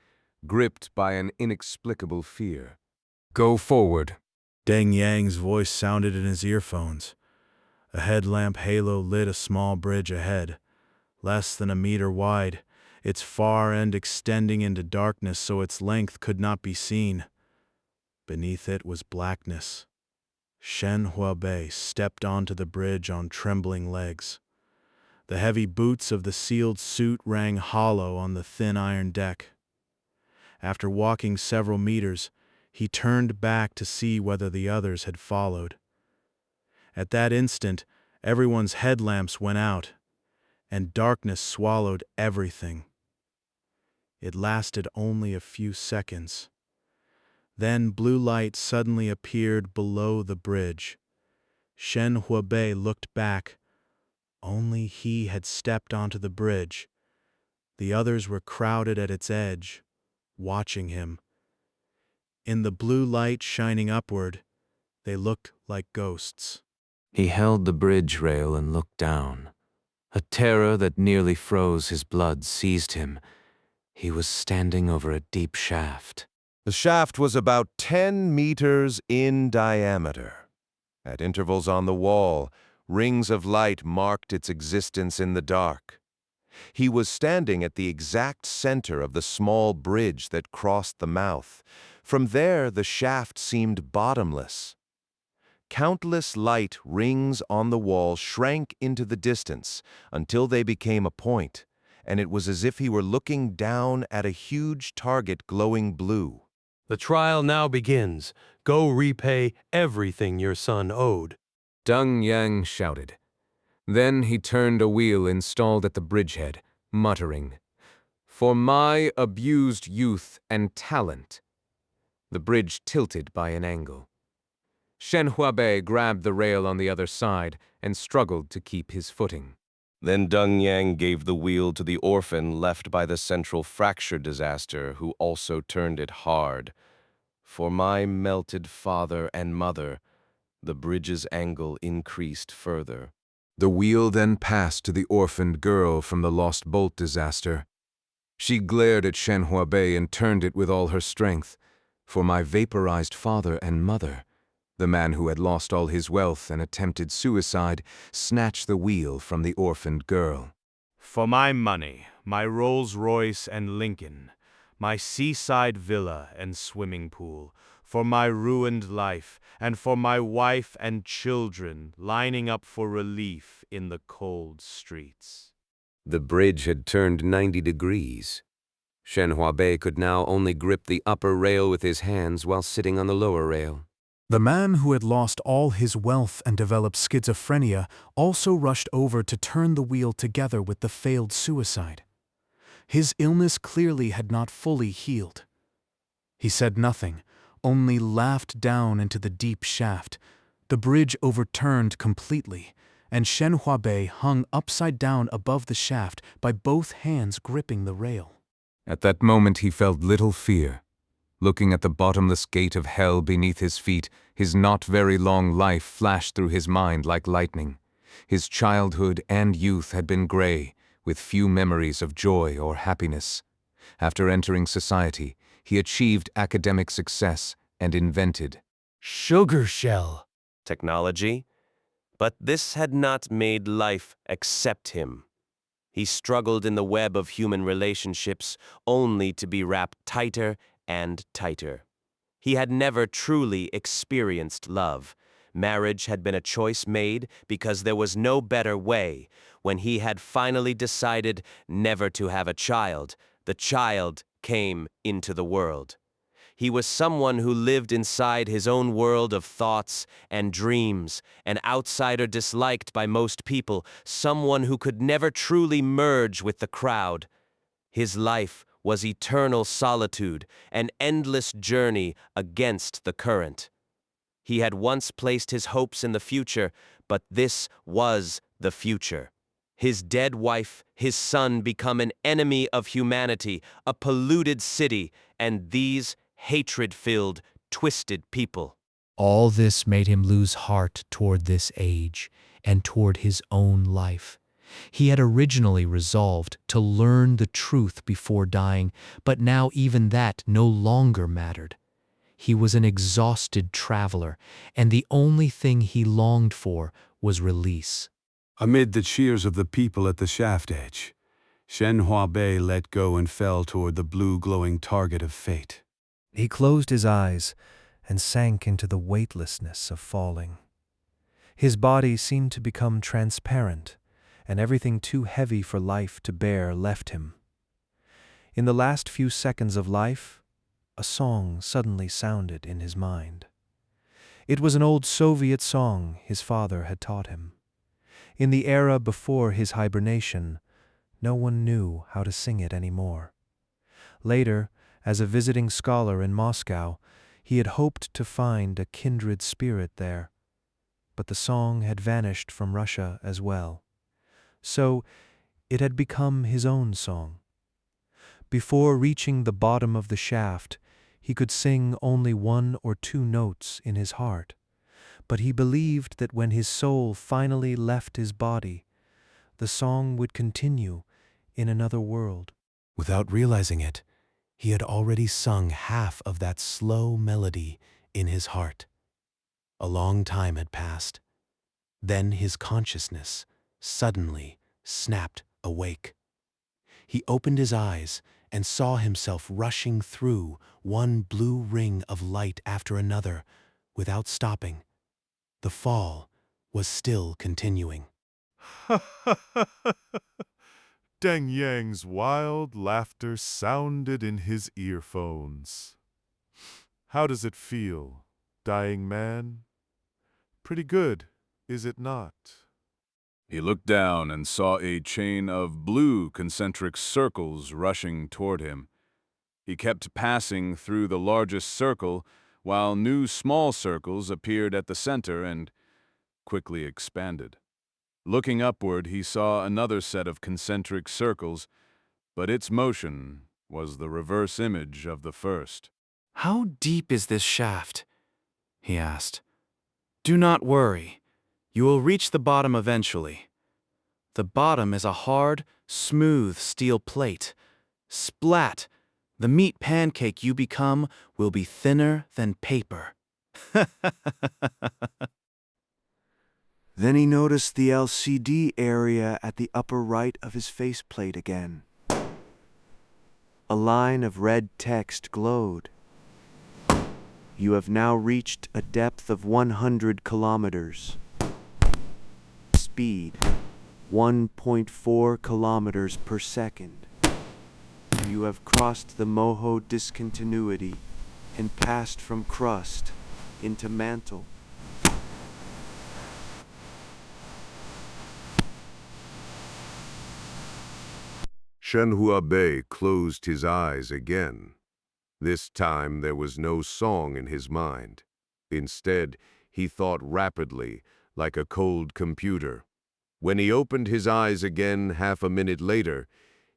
gripped by an inexplicable fear. Go forward. Deng Yang's voice sounded in his earphones. A headlamp halo lit a small bridge ahead, less than a meter wide, its far end extending into darkness so its length could not be seen. Beneath it was blackness. Shen Huabei stepped onto the bridge on trembling legs. The heavy boots of the sealed suit rang hollow on the thin iron deck. After walking several meters, he turned back to see whether the others had followed. At that instant, everyone's headlamps went out, and darkness swallowed everything. It lasted only a few seconds. Then blue light suddenly appeared below the bridge. Shen Huabei looked back. Only he had stepped onto the bridge. The others were crowded at its edge, watching him. In the blue light shining upward, they looked like ghosts. He held the bridge rail and looked down. A terror that nearly froze his blood seized him. He was standing over a deep shaft. The shaft was about 10 meters in diameter. At intervals on the wall, rings of light marked its existence in the dark. He was standing at the exact center of the small bridge that crossed the mouth. From there, the shaft seemed bottomless. Countless light rings on the wall shrank into the distance until they became a point, and it was as if he were looking down at a huge target glowing blue. The trial now begins. Go repay everything your son owed. Deng Yang shouted. Then he turned a wheel installed at the bridgehead, muttering, "For my abused youth and talent." The bridge tilted by an angle. Shen Huabei grabbed the rail on the other side and struggled to keep his footing. Then Deng Yang gave the wheel to the orphan left by the central fracture disaster, who also turned it hard. For my melted father and mother, the bridge's angle increased further. The wheel then passed to the orphaned girl from the Lost Bolt disaster. She glared at Shen Huabei and turned it with all her strength. For my vaporized father and mother, the man who had lost all his wealth and attempted suicide, snatched the wheel from the orphaned girl. For my money, my Rolls-Royce and Lincoln, my seaside villa and swimming pool, for my ruined life, and for my wife and children lining up for relief in the cold streets. The bridge had turned 90 degrees. Shen Huabei could now only grip the upper rail with his hands while sitting on the lower rail. The man who had lost all his wealth and developed schizophrenia also rushed over to turn the wheel together with the failed suicide. His illness clearly had not fully healed. He said nothing, only laughed down into the deep shaft. The bridge overturned completely, and Shen Huabei hung upside down above the shaft by both hands gripping the rail. At that moment he felt little fear. Looking at the bottomless gate of hell beneath his feet, his not very long life flashed through his mind like lightning. His childhood and youth had been gray, with few memories of joy or happiness. After entering society, he achieved academic success and invented sugar shell technology, but this had not made life accept him. He struggled in the web of human relationships only to be wrapped tighter and tighter. He had never truly experienced love. Marriage had been a choice made because there was no better way. When he had finally decided never to have a child, the child came into the world. He was someone who lived inside his own world of thoughts and dreams, an outsider disliked by most people, someone who could never truly merge with the crowd. His life was eternal solitude, an endless journey against the current. He had once placed his hopes in the future, but this was the future. His dead wife, his son become an enemy of humanity, a polluted city, and these hatred-filled, twisted people. All this made him lose heart toward this age and toward his own life. He had originally resolved to learn the truth before dying, but now even that no longer mattered. He was an exhausted traveler, and the only thing he longed for was release. Amid the cheers of the people at the shaft edge, Shen Huabei let go and fell toward the blue glowing target of fate. He closed his eyes and sank into the weightlessness of falling. His body seemed to become transparent, and everything too heavy for life to bear left him. In the last few seconds of life, a song suddenly sounded in his mind. It was an old Soviet song his father had taught him. In the era before his hibernation, no one knew how to sing it anymore. Later, as a visiting scholar in Moscow, he had hoped to find a kindred spirit there. But the song had vanished from Russia as well. So it had become his own song. Before reaching the bottom of the shaft, he could sing only 1 or 2 notes in his heart, but he believed that when his soul finally left his body, the song would continue in another world. Without realizing it, he had already sung half of that slow melody in his heart. A long time had passed. Then his consciousness suddenly snapped awake. He opened his eyes and saw himself rushing through one blue ring of light after another without stopping. The fall was still continuing. Deng Yang's wild laughter sounded in his earphones. How does it feel, dying man? Pretty good, is it not? He looked down and saw a chain of blue concentric circles rushing toward him. He kept passing through the largest circle while new small circles appeared at the center and quickly expanded. Looking upward, he saw another set of concentric circles, but its motion was the reverse image of the first. "How deep is this shaft?" he asked. "Do not worry. You will reach the bottom eventually. The bottom is a hard, smooth steel plate. Splat! The meat pancake you become will be thinner than paper." Then he noticed the LCD area at the upper right of his faceplate again. A line of red text glowed. "You have now reached a depth of 100 kilometers. Speed, 1.4 kilometers per second. You have crossed the Moho discontinuity and passed from crust into mantle. Shen Huabei closed his eyes again. This time there was no song in his mind. Instead, he thought rapidly, like a cold computer. When he opened his eyes again half a minute later,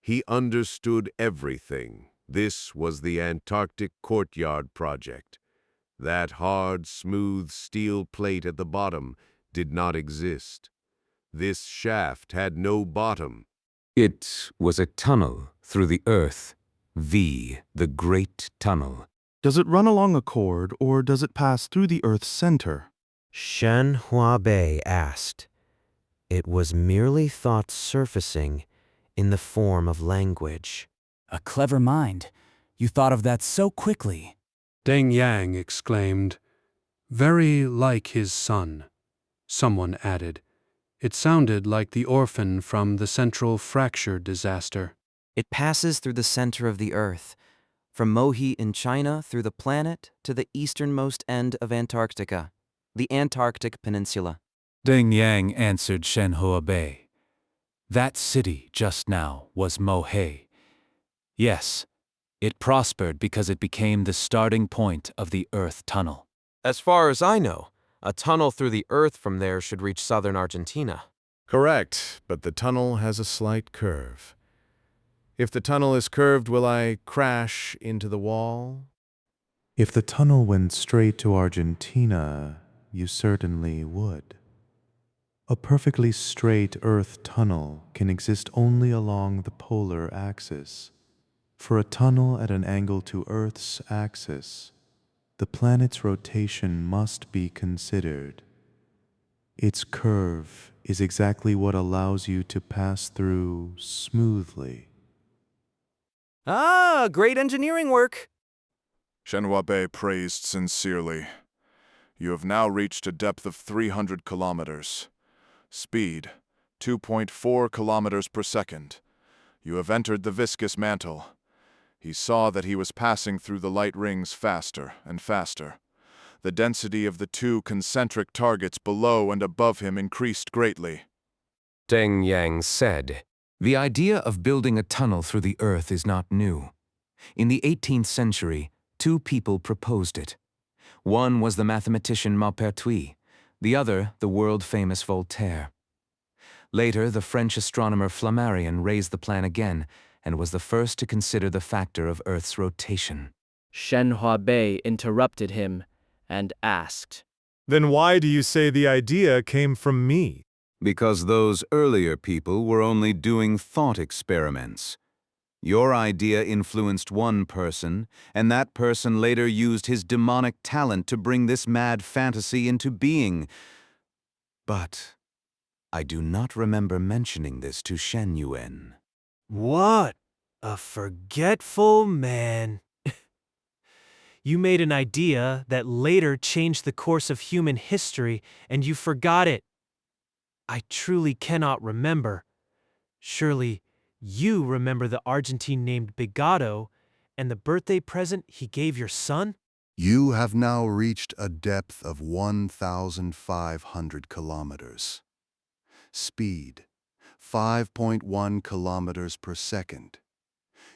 he understood everything. This was the Antarctic Courtyard Project. That hard, smooth steel plate at the bottom did not exist. This shaft had no bottom. It was a tunnel through the earth. The Great Tunnel. Does it run along a cord, or does it pass through the Earth's center? Shen Huabei asked. It was merely thought surfacing in the form of language. A clever mind. You thought of that so quickly. Deng Yang exclaimed, "Very like his son." Someone added, "It sounded like the orphan from the Central Fracture disaster." It passes through the center of the Earth, from Mohi in China through the planet to the easternmost end of Antarctica, the Antarctic Peninsula. Deng Yang answered Shen Huabei. That city just now was Mohe. Yes, it prospered because it became the starting point of the Earth Tunnel. As far as I know, a tunnel through the Earth from there should reach southern Argentina. Correct, but the tunnel has a slight curve. If the tunnel is curved, will I crash into the wall? If the tunnel went straight to Argentina, you certainly would. A perfectly straight Earth tunnel can exist only along the polar axis. For a tunnel at an angle to Earth's axis, the planet's rotation must be considered. Its curve is exactly what allows you to pass through smoothly. Ah, great engineering work! Shen Huabei praised sincerely. You have now reached a depth of 300 kilometers. Speed, 2.4 kilometers per second. You have entered the viscous mantle. He saw that he was passing through the light rings faster and faster. The density of the two concentric targets below and above him increased greatly. Deng Yang said, "The idea of building a tunnel through the earth is not new. In the 18th century, two people proposed it. One was the mathematician Maupertuis, the other the world-famous Voltaire. Later, the French astronomer Flammarion raised the plan again and was the first to consider the factor of Earth's rotation." Shen Huabei interrupted him and asked, "Then why do you say the idea came from me?" Because those earlier people were only doing thought experiments. Your idea influenced one person, and that person later used his demonic talent to bring this mad fantasy into being. But I do not remember mentioning this to Shen Yuan. What a forgetful man. You made an idea that later changed the course of human history, and you forgot it. I truly cannot remember. Surely you remember the Argentine named Bigado and the birthday present he gave your son? You have now reached a depth of 1,500 kilometers. Speed, 5.1 kilometers per second.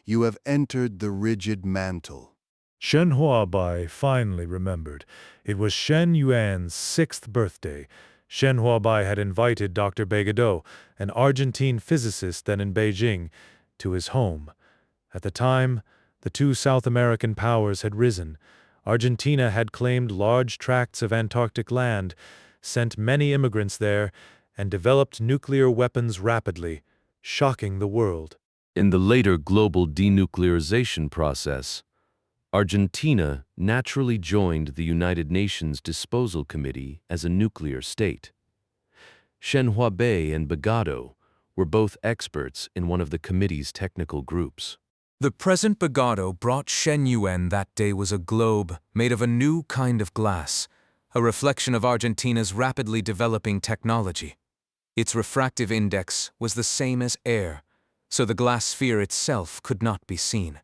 You have entered the rigid mantle. Shen Huabei finally remembered. It was Shen Yuan's 6th birthday. Shen Huabei had invited Dr. Bigado, an Argentine physicist then in Beijing, to his home. At the time, the two South American powers had risen. Argentina had claimed large tracts of Antarctic land, sent many immigrants there, and developed nuclear weapons rapidly, shocking the world. In the later global denuclearization process, Argentina naturally joined the United Nations Disposal Committee as a nuclear state. Shen Huabei and Bigado were both experts in one of the committee's technical groups. The present Bigado brought Shen Yuan that day was a globe made of a new kind of glass, a reflection of Argentina's rapidly developing technology. Its refractive index was the same as air, so the glass sphere itself could not be seen.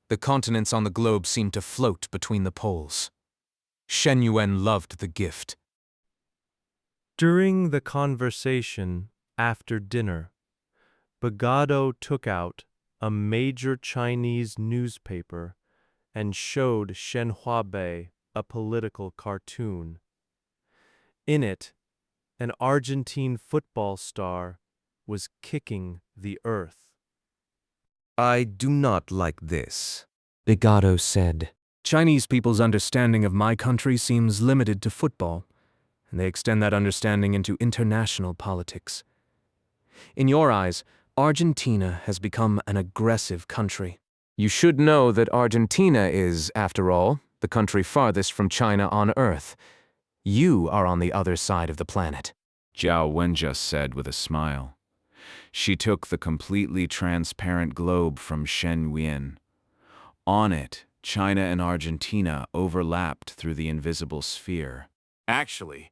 The continents on the globe seemed to float between the poles. Shen Yuan loved the gift. During the conversation after dinner, Bagado took out a major Chinese newspaper and showed Shen Huabei a political cartoon. In it, an Argentine football star was kicking the earth. I do not like this, Bagado said. Chinese people's understanding of my country seems limited to football, and they extend that understanding into international politics. In your eyes, Argentina has become an aggressive country. You should know that Argentina is, after all, the country farthest from China on Earth. You are on the other side of the planet, Zhao Wenjia said with a smile. She took the completely transparent globe from Shen Yuan. On it, China and Argentina overlapped through the invisible sphere. Actually,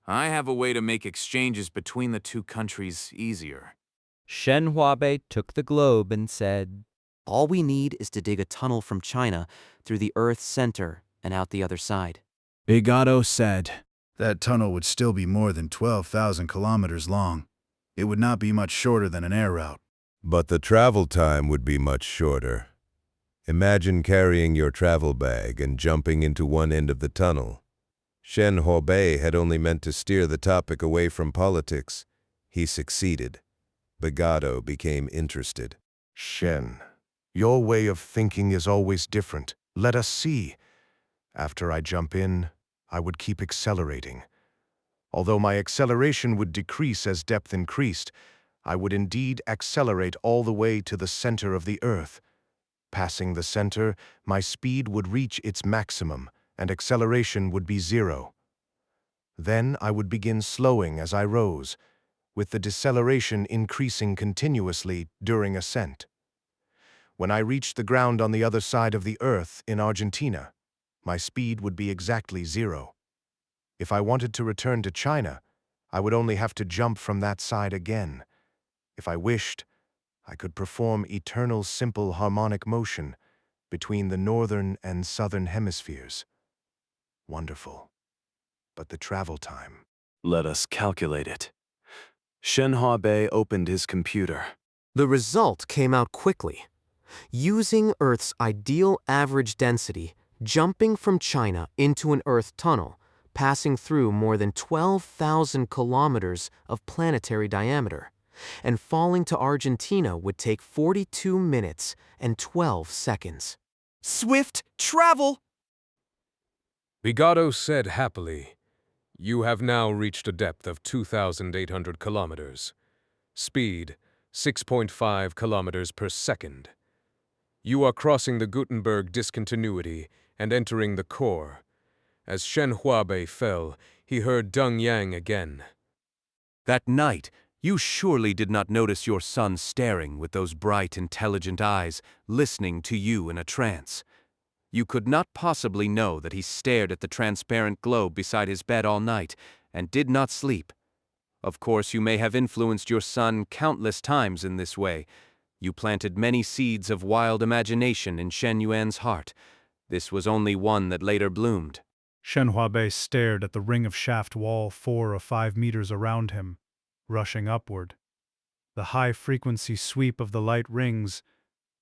I have a way to make exchanges between the two countries easier. Shen Huabei took the globe and said, "All we need is to dig a tunnel from China through the Earth's center and out the other side." Bagado said, "That tunnel would still be more than 12,000 kilometers long. It would not be much shorter than an air route." But the travel time would be much shorter. Imagine carrying your travel bag and jumping into one end of the tunnel. Shen Huabei had only meant to steer the topic away from politics. He succeeded. Bagado became interested. Shen, your way of thinking is always different. Let us see. After I jump in, I would keep accelerating. Although my acceleration would decrease as depth increased, I would indeed accelerate all the way to the center of the Earth. Passing the center, my speed would reach its maximum, and acceleration would be 0. Then I would begin slowing as I rose, with the deceleration increasing continuously during ascent. When I reached the ground on the other side of the Earth in Argentina, my speed would be exactly 0. If I wanted to return to China, I would only have to jump from that side again. If I wished, I could perform eternal simple harmonic motion between the northern and southern hemispheres. Wonderful. But the travel time. Let us calculate it. Shen Huabei opened his computer. The result came out quickly. Using Earth's ideal average density, jumping from China into an Earth tunnel, passing through more than 12,000 kilometers of planetary diameter, and falling to Argentina would take 42 minutes and 12 seconds. Swift travel! Bagado said happily, "You have now reached a depth of 2,800 kilometers. Speed, 6.5 kilometers per second. You are crossing the Gutenberg discontinuity and entering the core." As Shen Huabei fell, he heard Deng Yang again. "That night, you surely did not notice your son staring with those bright, intelligent eyes, listening to you in a trance. You could not possibly know that he stared at the transparent globe beside his bed all night and did not sleep. Of course, you may have influenced your son countless times in this way. You planted many seeds of wild imagination in Shen Yuan's heart. This was only one that later bloomed." Shen Huabei stared at the ring of shaft wall 4 or 5 meters around him, rushing upward. The high-frequency sweep of the light rings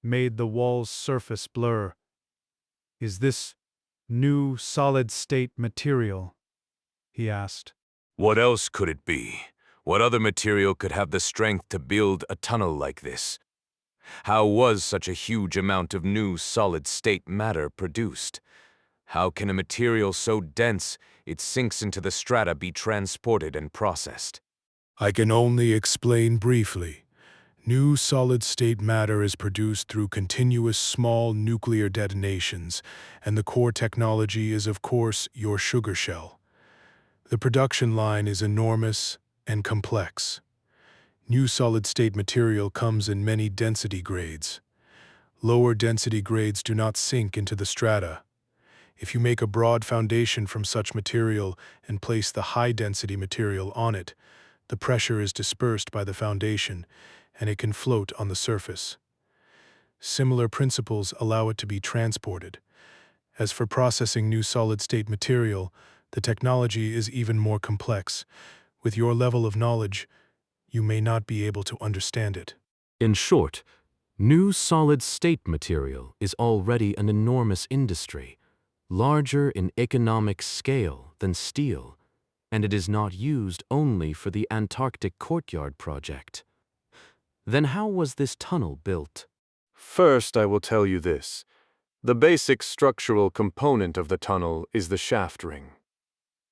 made the wall's surface blur. "Is this new solid-state material?" he asked. What else could it be? What other material could have the strength to build a tunnel like this? How was such a huge amount of new solid-state matter produced? How can a material so dense it sinks into the strata be transported and processed? I can only explain briefly. New solid-state matter is produced through continuous small nuclear detonations, and the core technology is, of course, your sugar shell. The production line is enormous and complex. New solid-state material comes in many density grades. Lower density grades do not sink into the strata. If you make a broad foundation from such material and place the high-density material on it, the pressure is dispersed by the foundation, and it can float on the surface. Similar principles allow it to be transported. As for processing new solid-state material, the technology is even more complex. With your level of knowledge, you may not be able to understand it. In short, new solid-state material is already an enormous industry, larger in economic scale than steel, and it is not used only for the Antarctic Courtyard project. Then how was this tunnel built? First, I will tell you this. The basic structural component of the tunnel is the shaft ring.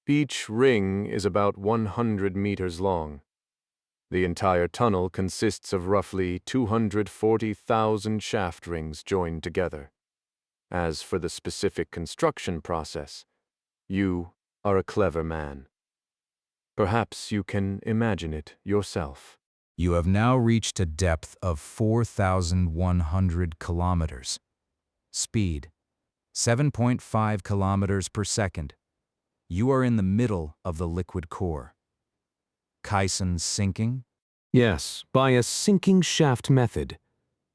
Each ring is about 100 meters long. The entire tunnel consists of roughly 240,000 shaft rings joined together. As for the specific construction process, you are a clever man. Perhaps you can imagine it yourself. You have now reached a depth of 4,100 kilometers. Speed, 7.5 kilometers per second. You are in the middle of the liquid core. Cixin sinking? Yes, by a sinking shaft method.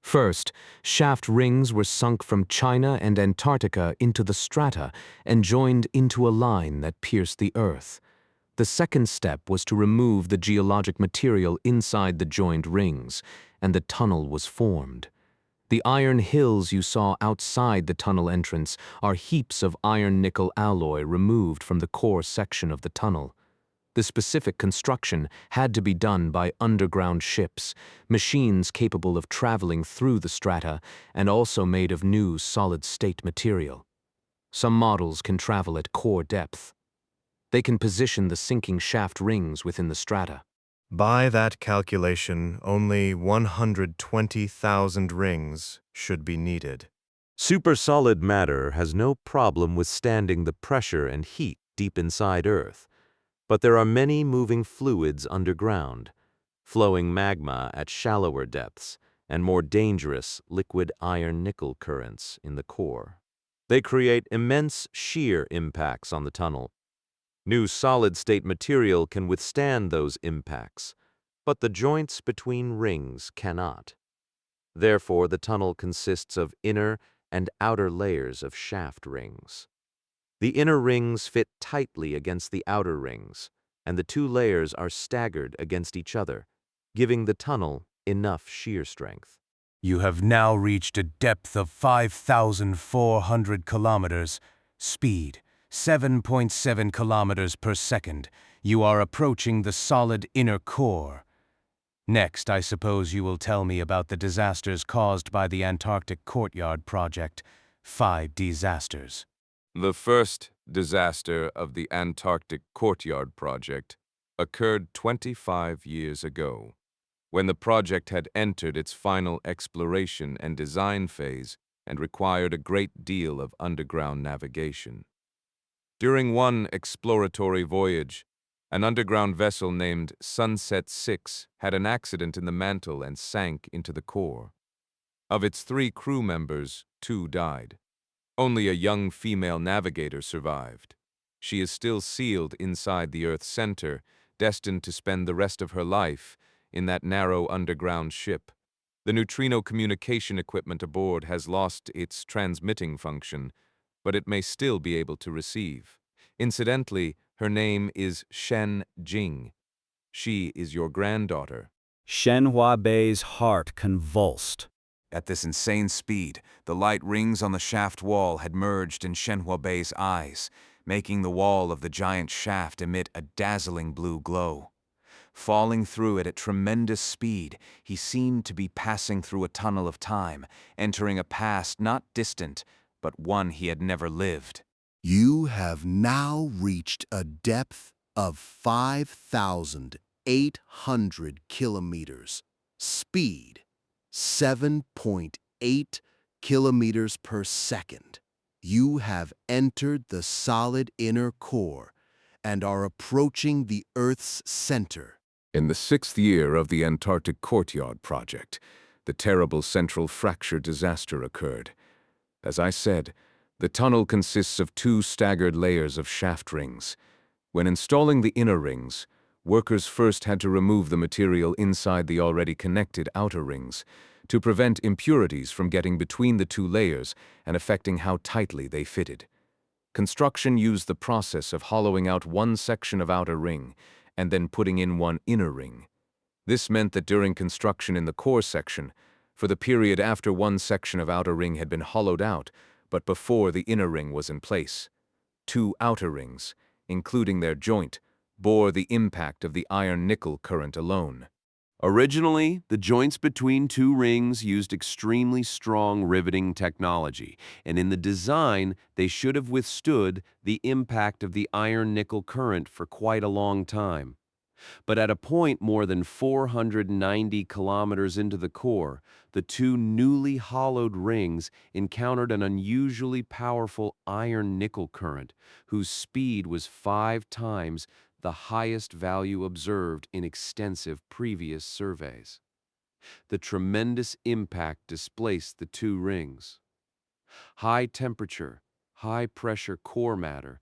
First, shaft rings were sunk from China and Antarctica into the strata and joined into a line that pierced the Earth. The second step was to remove the geologic material inside the joined rings, and the tunnel was formed. The iron hills you saw outside the tunnel entrance are heaps of iron-nickel alloy removed from the core section of the tunnel. The specific construction had to be done by underground ships, machines capable of traveling through the strata and also made of new solid-state material. Some models can travel at core depth. They can position the sinking shaft rings within the strata. By that calculation, only 120,000 rings should be needed. Supersolid matter has no problem withstanding the pressure and heat deep inside Earth, but there are many moving fluids underground, flowing magma at shallower depths, and more dangerous liquid iron-nickel currents in the core. They create immense shear impacts on the tunnel. New solid-state material can withstand those impacts, but the joints between rings cannot. Therefore, the tunnel consists of inner and outer layers of shaft rings. The inner rings fit tightly against the outer rings, and the two layers are staggered against each other, giving the tunnel enough shear strength. You have now reached a depth of 5,400 kilometers. Speed, 7.7 kilometers per second. You are approaching the solid inner core. Next, I suppose you will tell me about the disasters caused by the Antarctic Courtyard project. 5 disasters. The first disaster of the Antarctic Courtyard project occurred 25 years ago, when the project had entered its final exploration and design phase and required a great deal of underground navigation. During one exploratory voyage, an underground vessel named Sunset 6 had an accident in the mantle and sank into the core. Of its 3 crew members, 2 died. Only a young female navigator survived. She is still sealed inside the Earth's center, destined to spend the rest of her life in that narrow underground ship. The neutrino communication equipment aboard has lost its transmitting function, but it may still be able to receive. Incidentally, her name is Shen Jing. She is your granddaughter. Shen Huabei's heart convulsed. At this insane speed, the light rings on the shaft wall had merged in Shen Huabei's eyes, making the wall of the giant shaft emit a dazzling blue glow. Falling through it at tremendous speed, he seemed to be passing through a tunnel of time, entering a past not distant, but one he had never lived. You have now reached a depth of 5,800 kilometers. Speed, 7.8 kilometers per second. You have entered the solid inner core and are approaching the Earth's center. In the 6th year of the Antarctic Courtyard project, the terrible central fracture disaster occurred. As I said, the tunnel consists of 2 staggered layers of shaft rings. When installing the inner rings, workers first had to remove the material inside the already connected outer rings to prevent impurities from getting between the two layers and affecting how tightly they fitted. Construction used the process of hollowing out one section of outer ring and then putting in one inner ring. This meant that during construction in the core section, for the period after one section of outer ring had been hollowed out, but before the inner ring was in place, two outer rings, including their joint, bore the impact of the iron-nickel current alone. Originally, the joints between two rings used extremely strong riveting technology, and in the design, they should have withstood the impact of the iron-nickel current for quite a long time. But at a point more than 490 kilometers into the core, the two newly hollowed rings encountered an unusually powerful iron-nickel current, whose speed was 5 times the highest value observed in extensive previous surveys. The tremendous impact displaced the two rings. High temperature, high pressure core matter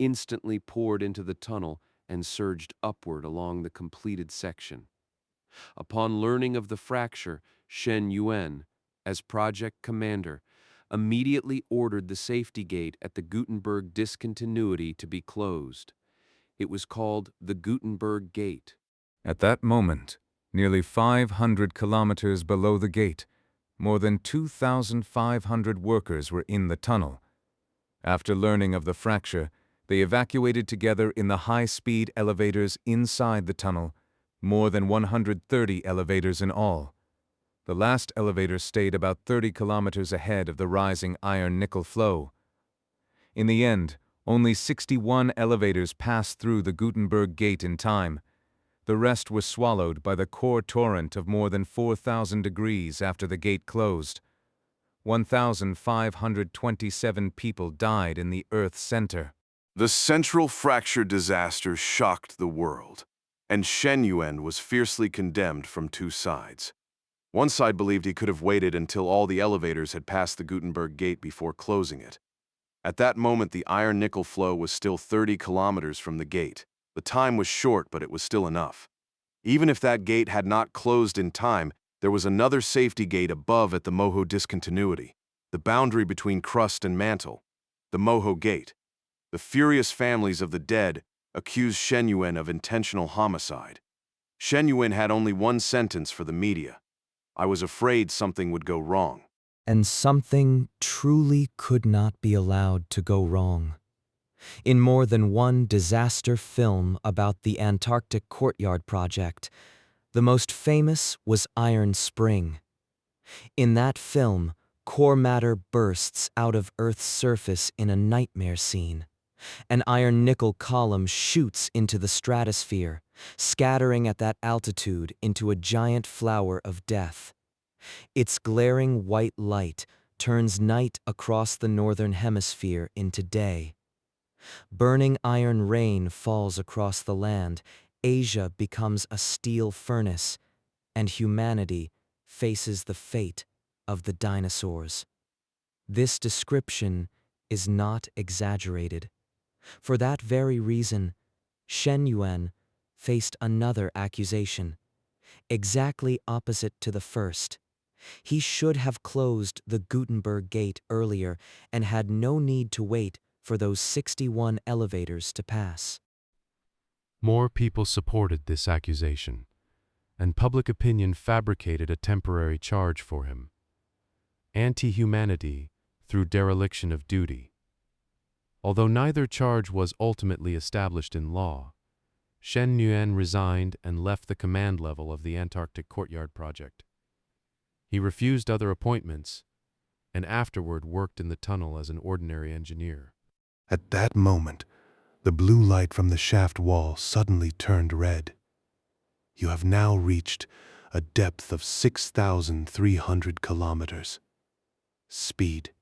instantly poured into the tunnel and surged upward along the completed section. Upon learning of the fracture, Shen Yuan, as project commander, immediately ordered the safety gate at the Gutenberg discontinuity to be closed. It was called the Gutenberg Gate. At that moment, nearly 500 kilometers below the gate, more than 2,500 workers were in the tunnel. After learning of the fracture, they evacuated together in the high-speed elevators inside the tunnel, more than 130 elevators in all. The last elevator stayed about 30 kilometers ahead of the rising iron-nickel flow. In the end, only 61 elevators passed through the Gutenberg Gate in time. The rest was swallowed by the core torrent of more than 4,000 degrees after the gate closed. 1,527 people died in the Earth's center. The central fracture disaster shocked the world, and Shen Yuan was fiercely condemned from two sides. One side believed he could have waited until all the elevators had passed the Gutenberg Gate before closing it. At that moment, the iron-nickel flow was still 30 kilometers from the gate. The time was short, but it was still enough. Even if that gate had not closed in time, there was another safety gate above at the Moho discontinuity, the boundary between crust and mantle, the Moho Gate. The furious families of the dead accused Shen Yuan of intentional homicide. Shen Yuan had only one sentence for the media: "I was afraid something would go wrong." And something truly could not be allowed to go wrong. In more than one disaster film about the Antarctic Courtyard Project, the most famous was Iron Spring. In that film, core matter bursts out of Earth's surface in a nightmare scene. An iron-nickel column shoots into the stratosphere, scattering at that altitude into a giant flower of death. Its glaring white light turns night across the northern hemisphere into day. Burning iron rain falls across the land, Asia becomes a steel furnace, and humanity faces the fate of the dinosaurs. This description is not exaggerated. For that very reason, Shen Yuan faced another accusation, exactly opposite to the first. He should have closed the Gutenberg Gate earlier and had no need to wait for those 61 elevators to pass. More people supported this accusation, and public opinion fabricated a temporary charge for him: anti-humanity through dereliction of duty. Although neither charge was ultimately established in law, Shen Yuan resigned and left the command level of the Antarctic Courtyard Project. He refused other appointments, and afterward worked in the tunnel as an ordinary engineer. At that moment, the blue light from the shaft wall suddenly turned red. You have now reached a depth of 6,300 kilometers. Speed,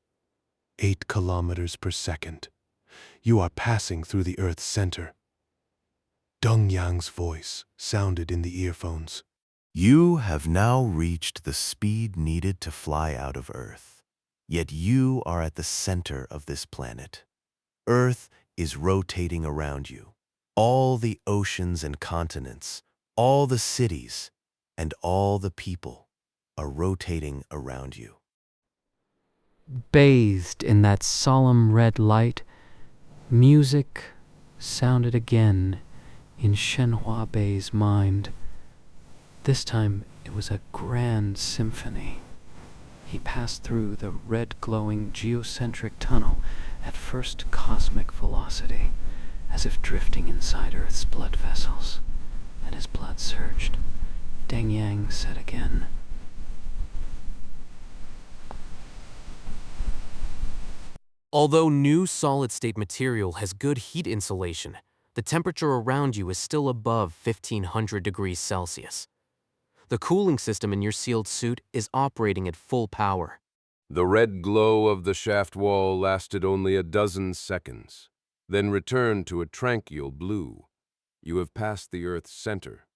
8 kilometers per second. You are passing through the Earth's center. Deng Yang's voice sounded in the earphones. You have now reached the speed needed to fly out of Earth. Yet you are at the center of this planet. Earth is rotating around you. All the oceans and continents, all the cities, and all the people are rotating around you. Bathed in that solemn red light, music sounded again in Shenhua Bei's mind. This time it was a grand symphony. He passed through the red glowing geocentric tunnel at first cosmic velocity, as if drifting inside Earth's blood vessels, and his blood surged. Deng Yang said again, Although new solid-state material has good heat insulation, the temperature around you is still above 1500 degrees Celsius. The cooling system in your sealed suit is operating at full power. The red glow of the shaft wall lasted only a dozen seconds, then returned to a tranquil blue. You have passed the Earth's center.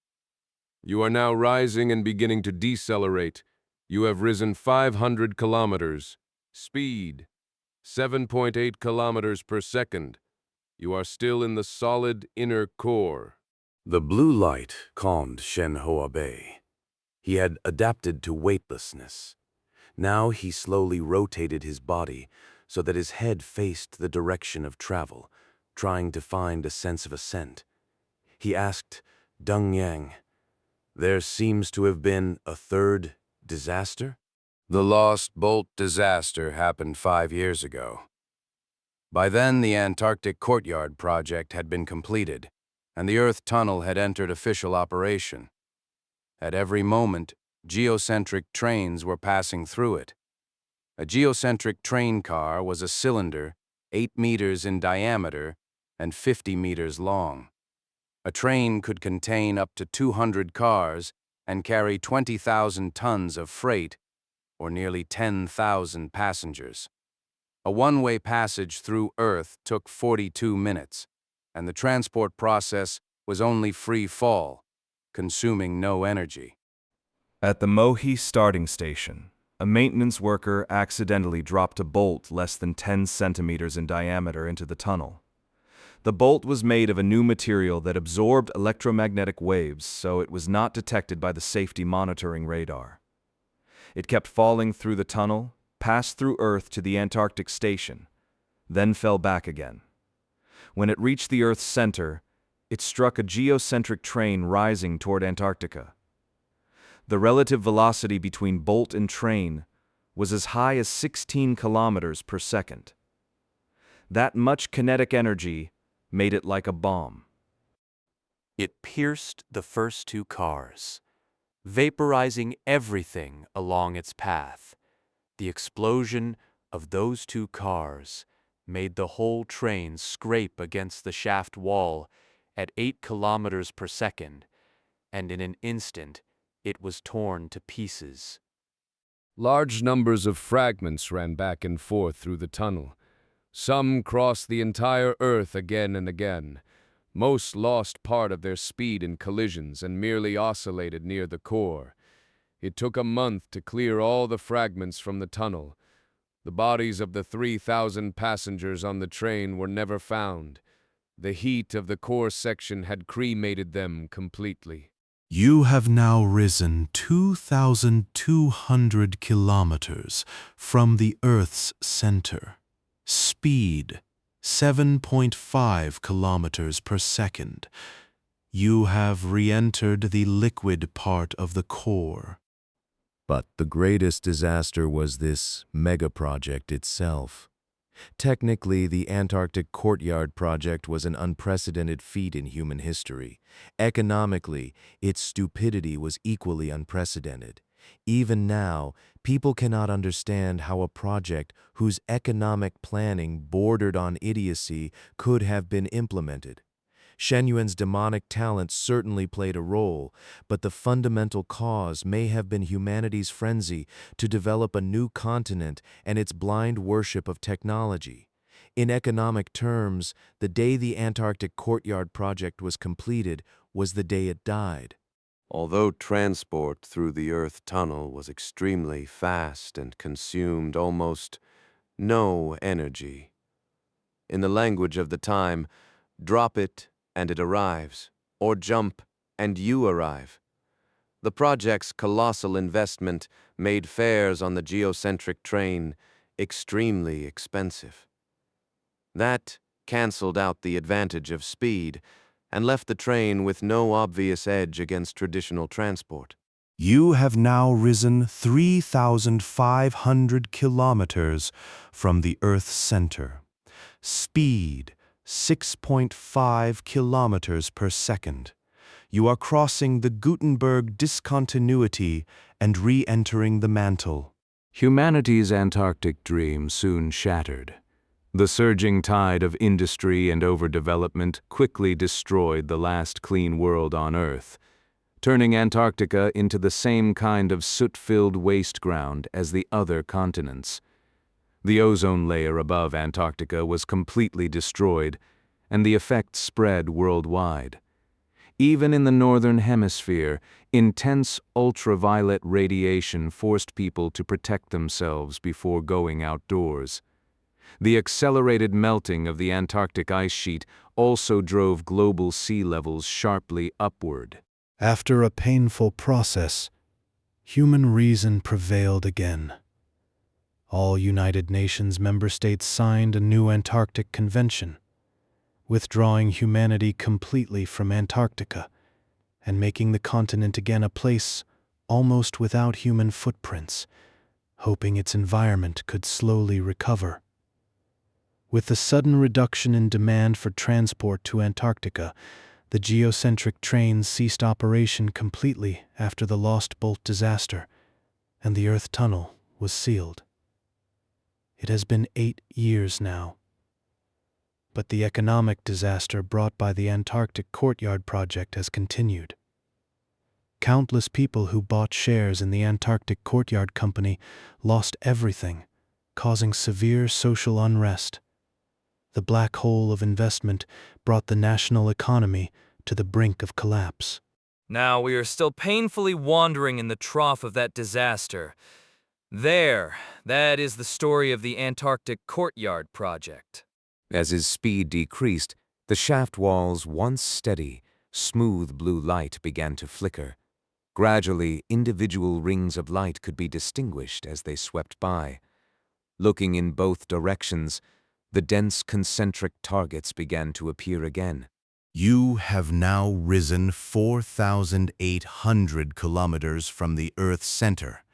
You are now rising and beginning to decelerate. You have risen 500 kilometers. Speed, 7.8 kilometers per second. You are still in the solid inner core. The blue light calmed Shenhua Bei. He had adapted to weightlessness. Now he slowly rotated his body so that his head faced the direction of travel, trying to find a sense of ascent. He asked Deng Yang, "There seems to have been a third disaster?" The Lost Bolt disaster happened 5 years ago. By then, the Antarctic Courtyard project had been completed, and the Earth Tunnel had entered official operation. At every moment, geocentric trains were passing through it. A geocentric train car was a cylinder 8 meters in diameter and 50 meters long. A train could contain up to 200 cars and carry 20,000 tons of freight, or nearly 10,000 passengers. A one-way passage through Earth took 42 minutes, and the transport process was only free fall, consuming no energy. At the Mohi starting station, a maintenance worker accidentally dropped a bolt less than 10 centimeters in diameter into the tunnel. The bolt was made of a new material that absorbed electromagnetic waves, so it was not detected by the safety monitoring radar. It kept falling through the tunnel, passed through Earth to the Antarctic station, then fell back again. When it reached the Earth's center, it struck a geocentric train rising toward Antarctica. The relative velocity between bolt and train was as high as 16 kilometers per second. That much kinetic energy made it like a bomb. It pierced the first 2 cars, vaporizing everything along its path. The explosion of those 2 cars made the whole train scrape against the shaft wall at 8 kilometers per second, and in an instant, it was torn to pieces. Large numbers of fragments ran back and forth through the tunnel. Some crossed the entire Earth again and again. Most lost part of their speed in collisions and merely oscillated near the core. It took a month to clear all the fragments from the tunnel. The bodies of the 3,000 passengers on the train were never found. The heat of the core section had cremated them completely. You have now risen 2,200 kilometers from the Earth's center. Speed, 7.5 kilometers per second. You have re-entered the liquid part of the core. But the greatest disaster was this mega-project itself. Technically, the Antarctic Courtyard project was an unprecedented feat in human history. Economically, its stupidity was equally unprecedented. Even now, people cannot understand how a project whose economic planning bordered on idiocy could have been implemented. Shen Yuan's demonic talent certainly played a role, but the fundamental cause may have been humanity's frenzy to develop a new continent and its blind worship of technology. In economic terms, the day the Antarctic Courtyard project was completed was the day it died. Although transport through the Earth Tunnel was extremely fast and consumed almost no energy. In the language of the time, drop it and it arrives, or jump and you arrive. The project's colossal investment made fares on the geocentric train extremely expensive. That canceled out the advantage of speed and left the train with no obvious edge against traditional transport. You have now risen 3,500 kilometers from the Earth's center. Speed, 6.5 kilometers per second. You are crossing the Gutenberg discontinuity and re-entering the mantle. Humanity's Antarctic dream soon shattered. The surging tide of industry and overdevelopment quickly destroyed the last clean world on Earth, turning Antarctica into the same kind of soot-filled waste ground as the other continents. The ozone layer above Antarctica was completely destroyed, and the effects spread worldwide. Even in the northern hemisphere, intense ultraviolet radiation forced people to protect themselves before going outdoors. The accelerated melting of the Antarctic ice sheet also drove global sea levels sharply upward. After a painful process, human reason prevailed again. All United Nations member states signed a new Antarctic Convention, withdrawing humanity completely from Antarctica and making the continent again a place almost without human footprints, hoping its environment could slowly recover. With the sudden reduction in demand for transport to Antarctica, the geocentric train ceased operation completely after the Lost Bolt disaster, and the Earth Tunnel was sealed. It has been 8 years now. But the economic disaster brought by the Antarctic Courtyard project has continued. Countless people who bought shares in the Antarctic Courtyard Company lost everything, causing severe social unrest. The black hole of investment brought the national economy to the brink of collapse. Now we are still painfully wandering in the trough of that disaster. That is the story of the Antarctic Courtyard project. As his speed decreased, the shaft wall's once steady, smooth blue light began to flicker. Gradually, individual rings of light could be distinguished as they swept by. Looking in both directions, the dense concentric targets began to appear again. You have now risen 4,800 kilometers from the Earth's center.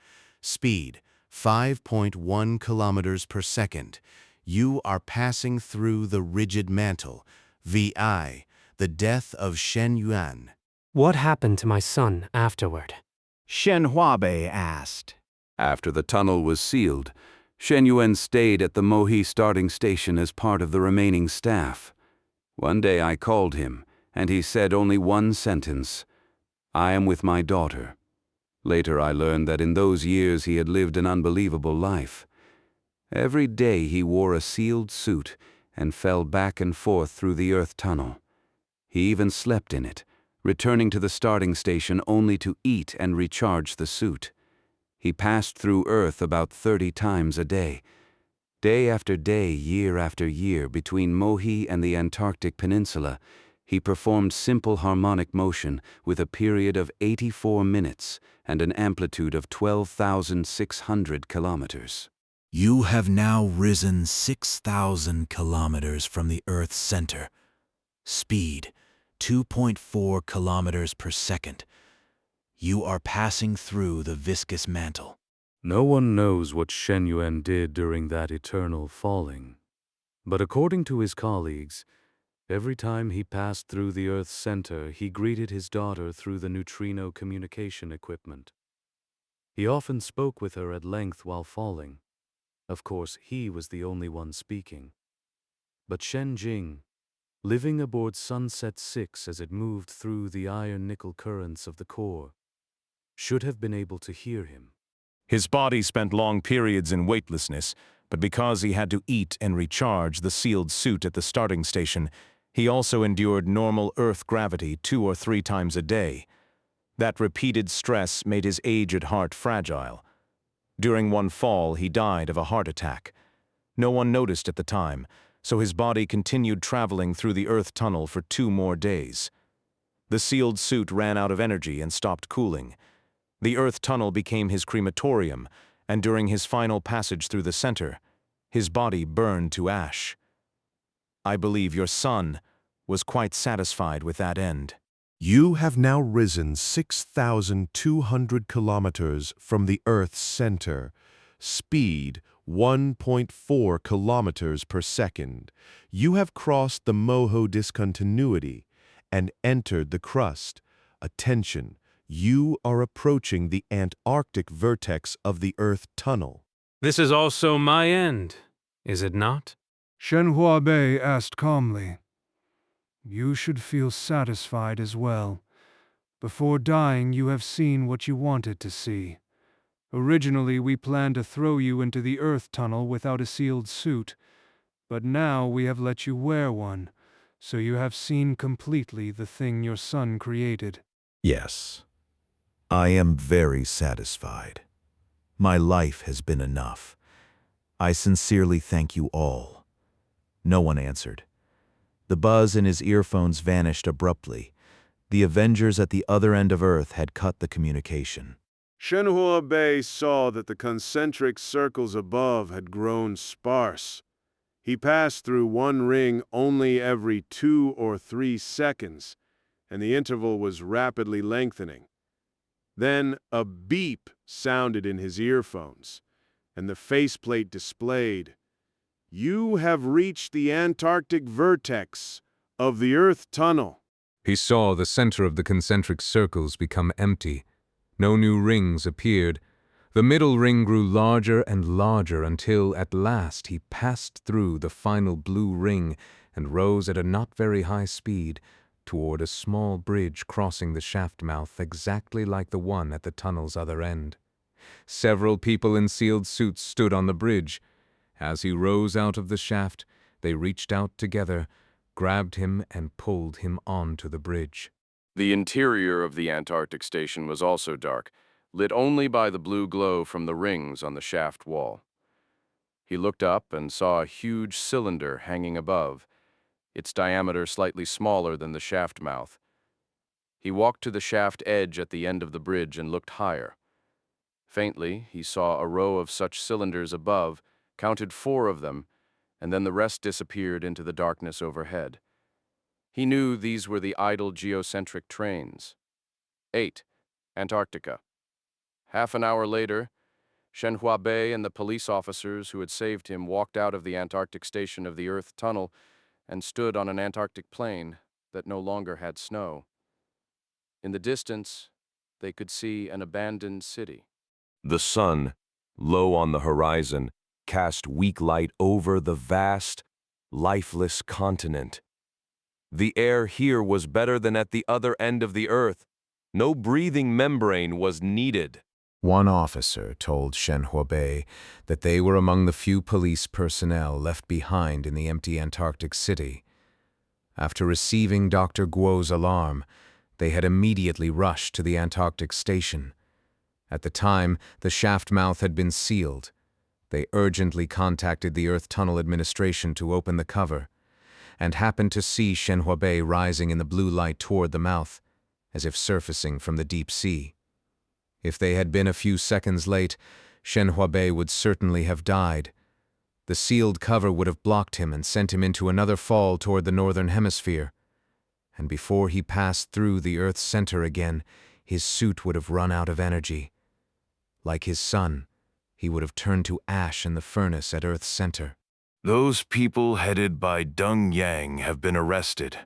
Speed, 5.1 kilometers per second. You are passing through the rigid mantle, VI, the death of Shen Yuan. What happened to my son afterward? Shen Huabei asked. After the tunnel was sealed, Shen Yuan stayed at the Mohi starting station as part of the remaining staff. One day I called him, and he said only one sentence: "I am with my daughter." Later I learned that in those years he had lived an unbelievable life. Every day he wore a sealed suit and fell back and forth through the Earth Tunnel. He even slept in it, returning to the starting station only to eat and recharge the suit. He passed through Earth about 30 times a day. Day after day, year after year, between Mohi and the Antarctic Peninsula, he performed simple harmonic motion with a period of 84 minutes and an amplitude of 12,600 kilometers. You have now risen 6,000 kilometers from the Earth's center. Speed, 2.4 kilometers per second. You are passing through the viscous mantle. No one knows what Shen Yuan did during that eternal falling. But according to his colleagues, every time he passed through the Earth's center, he greeted his daughter through the neutrino communication equipment. He often spoke with her at length while falling. Of course, he was the only one speaking. But Shen Jing, living aboard Sunset 6 as it moved through the iron-nickel currents of the core, should have been able to hear him. His body spent long periods in weightlessness, but because he had to eat and recharge the sealed suit at the starting station, he also endured normal Earth gravity 2 or 3 times a day. That repeated stress made his aged heart fragile. During one fall, he died of a heart attack. No one noticed at the time, so his body continued traveling through the Earth tunnel for 2 more days. The sealed suit ran out of energy and stopped cooling, The Earth tunnel became his crematorium, and during his final passage through the center, his body burned to ash. I believe your son was quite satisfied with that end. You have now risen 6,200 kilometers from the Earth's center, speed 1.4 kilometers per second. You have crossed the Moho discontinuity and entered the crust. Attention, you are approaching the Antarctic vertex of the Earth tunnel. This is also my end, is it not? Shenhua Bei asked calmly. You should feel satisfied as well. Before dying, you have seen what you wanted to see. Originally, we planned to throw you into the Earth tunnel without a sealed suit, but now we have let you wear one, so you have seen completely the thing your son created. Yes, I am very satisfied. My life has been enough. I sincerely thank you all. No one answered. The buzz in his earphones vanished abruptly. The Avengers at the other end of Earth had cut the communication. Shenhua Bei saw that the concentric circles above had grown sparse. He passed through one ring only every 2 or 3 seconds, and the interval was rapidly lengthening. Then a beep sounded in his earphones, and the faceplate displayed, "You have reached the Antarctic vertex of the Earth tunnel." He saw the center of the concentric circles become empty. No new rings appeared. The middle ring grew larger and larger until, at last, he passed through the final blue ring and rose at a not very high speed toward a small bridge crossing the shaft mouth exactly like the one at the tunnel's other end. Several people in sealed suits stood on the bridge. As he rose out of the shaft, they reached out together, grabbed him, and pulled him onto the bridge. The interior of the Antarctic station was also dark, lit only by the blue glow from the rings on the shaft wall. He looked up and saw a huge cylinder hanging above, its diameter slightly smaller than the shaft mouth. He walked to the shaft edge at the end of the bridge and looked higher. Faintly, he saw a row of such cylinders above, counted 4 of them, and then the rest disappeared into the darkness overhead. He knew these were the idle geocentric trains. 8. Antarctica. Half an hour later, Shenhua Bei and the police officers who had saved him walked out of the Antarctic station of the Earth tunnel and stood on an Antarctic plain that no longer had snow. In the distance, they could see an abandoned city. The sun, low on the horizon, cast weak light over the vast, lifeless continent. The air here was better than at the other end of the Earth. No breathing membrane was needed. One officer told Shenhua Bei that they were among the few police personnel left behind in the empty Antarctic city. After receiving Dr. Guo's alarm, they had immediately rushed to the Antarctic station. At the time, the shaft mouth had been sealed. They urgently contacted the Earth Tunnel Administration to open the cover, and happened to see Shenhua Bei rising in the blue light toward the mouth, as if surfacing from the deep sea. If they had been a few seconds late, Shenhua Bei would certainly have died. The sealed cover would have blocked him and sent him into another fall toward the northern hemisphere. And before he passed through the Earth's center again, his suit would have run out of energy. Like his son, he would have turned to ash in the furnace at Earth's center. Those people headed by Deng Yang have been arrested.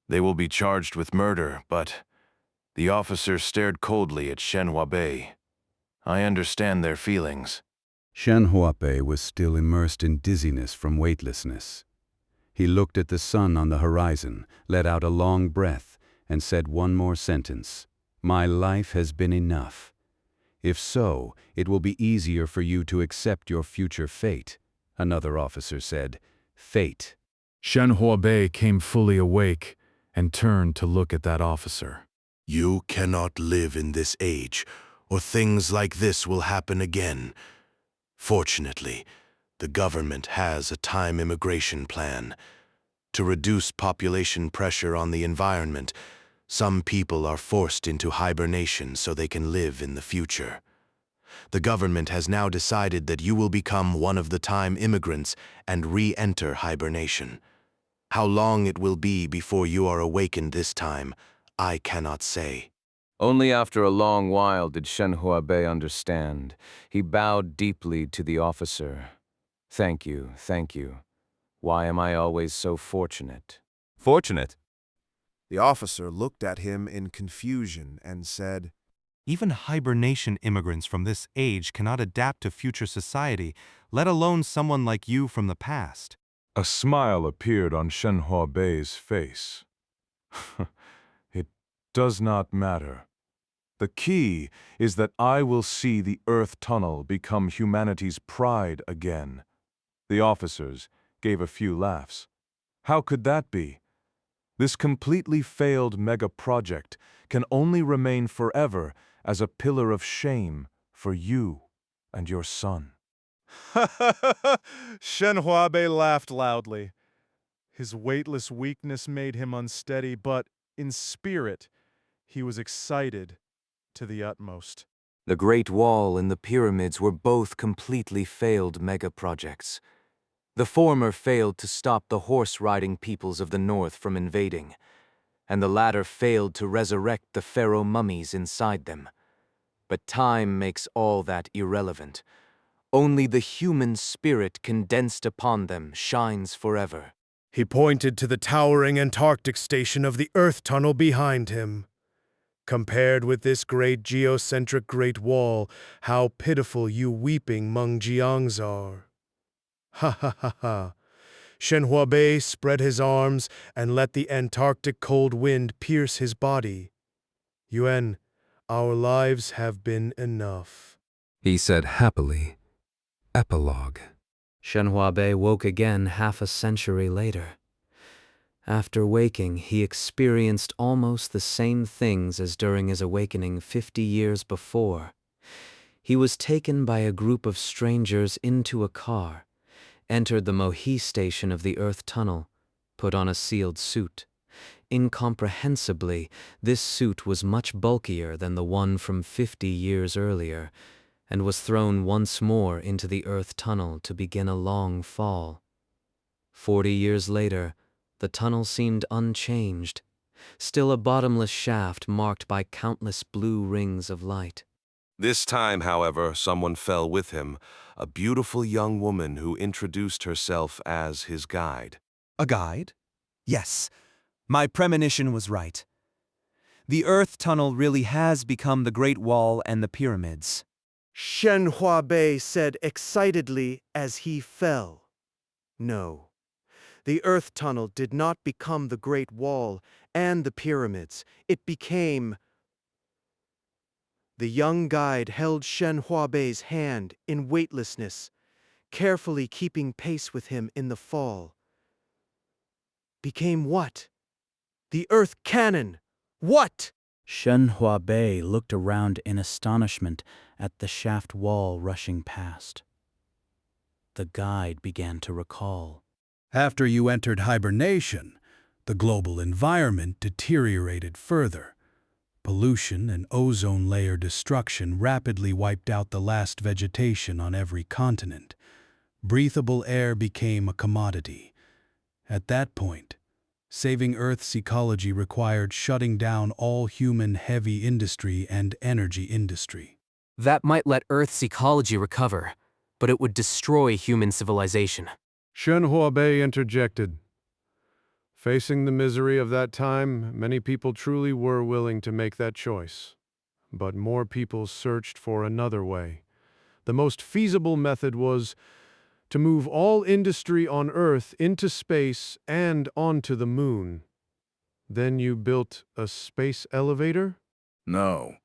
They will be charged with murder, but the officer stared coldly at Shenhua Bei. I understand their feelings. Shenhua Bei was still immersed in dizziness from weightlessness. He looked at the sun on the horizon, let out a long breath, and said one more sentence. "My life has been enough. If so, it will be easier for you to accept your future fate." Another officer said, "Fate." Shenhua Bei came fully awake and turned to look at that officer. You cannot live in this age, or things like this will happen again. Fortunately, the government has a time immigration plan to reduce population pressure on the environment Some people are forced into hibernation so they can live in the future. The government has now decided that you will become one of the time immigrants and re-enter hibernation. How long it will be before you are awakened this time, I cannot say. Only after a long while did Shen Huabei understand. He bowed deeply to the officer. Thank you, thank you. Why am I always so fortunate? Fortunate? The officer looked at him in confusion and said, Even hibernation immigrants from this age cannot adapt to future society, let alone someone like you from the past. A smile appeared on Shen Huabei's face. It does not matter. The key is that I will see the Earth Tunnel become humanity's pride again. The officers gave a few laughs. How could that be? This completely failed mega-project can only remain forever as a pillar of shame for you and your son. Shen Huabei laughed loudly. His weightless weakness made him unsteady, but in spirit, he was excited to the utmost. The Great Wall and the pyramids were both completely failed mega-projects. The former failed to stop the horse-riding peoples of the north from invading, and the latter failed to resurrect the pharaoh mummies inside them. But time makes all that irrelevant. Only the human spirit condensed upon them shines forever. He pointed to the towering Antarctic station of the Earth Tunnel behind him. Compared with this great geocentric Great Wall, how pitiful you weeping Mengjiangs are. Ha ha ha ha. Shen Huabei spread his arms and let the Antarctic cold wind pierce his body. Yuan, our lives have been enough. He said happily. Epilogue. Shen Huabei woke again half a century later. After waking, he experienced almost the same things as during his awakening 50 years before. He was taken by a group of strangers into a car, entered the Mohi station of the Earth Tunnel, put on a sealed suit. Incomprehensibly, this suit was much bulkier than the one from 50 years earlier, and was thrown once more into the Earth Tunnel to begin a long fall. 40 years later, the tunnel seemed unchanged, still a bottomless shaft marked by countless blue rings of light. This time, however, someone fell with him, a beautiful young woman who introduced herself as his guide. A guide? Yes, my premonition was right. The Earth Tunnel really has become the Great Wall and the pyramids. Shen Huabei said excitedly as he fell. No, the Earth Tunnel did not become the Great Wall and the pyramids. It became... The young guide held Shen Huabei's hand in weightlessness, carefully keeping pace with him in the fall. Became what? The Earth Cannon! What? Shen Huabei looked around in astonishment at the shaft wall rushing past. The guide began to recall. After you entered hibernation, the global environment deteriorated further. Pollution and ozone layer destruction rapidly wiped out the last vegetation on every continent. Breathable air became a commodity. At that point, saving Earth's ecology required shutting down all human heavy industry and energy industry. That might let Earth's ecology recover, but it would destroy human civilization. Shen Huabei interjected. Facing the misery of that time, many people truly were willing to make that choice. But more people searched for another way. The most feasible method was to move all industry on Earth into space and onto the moon. Then you built a space elevator? No.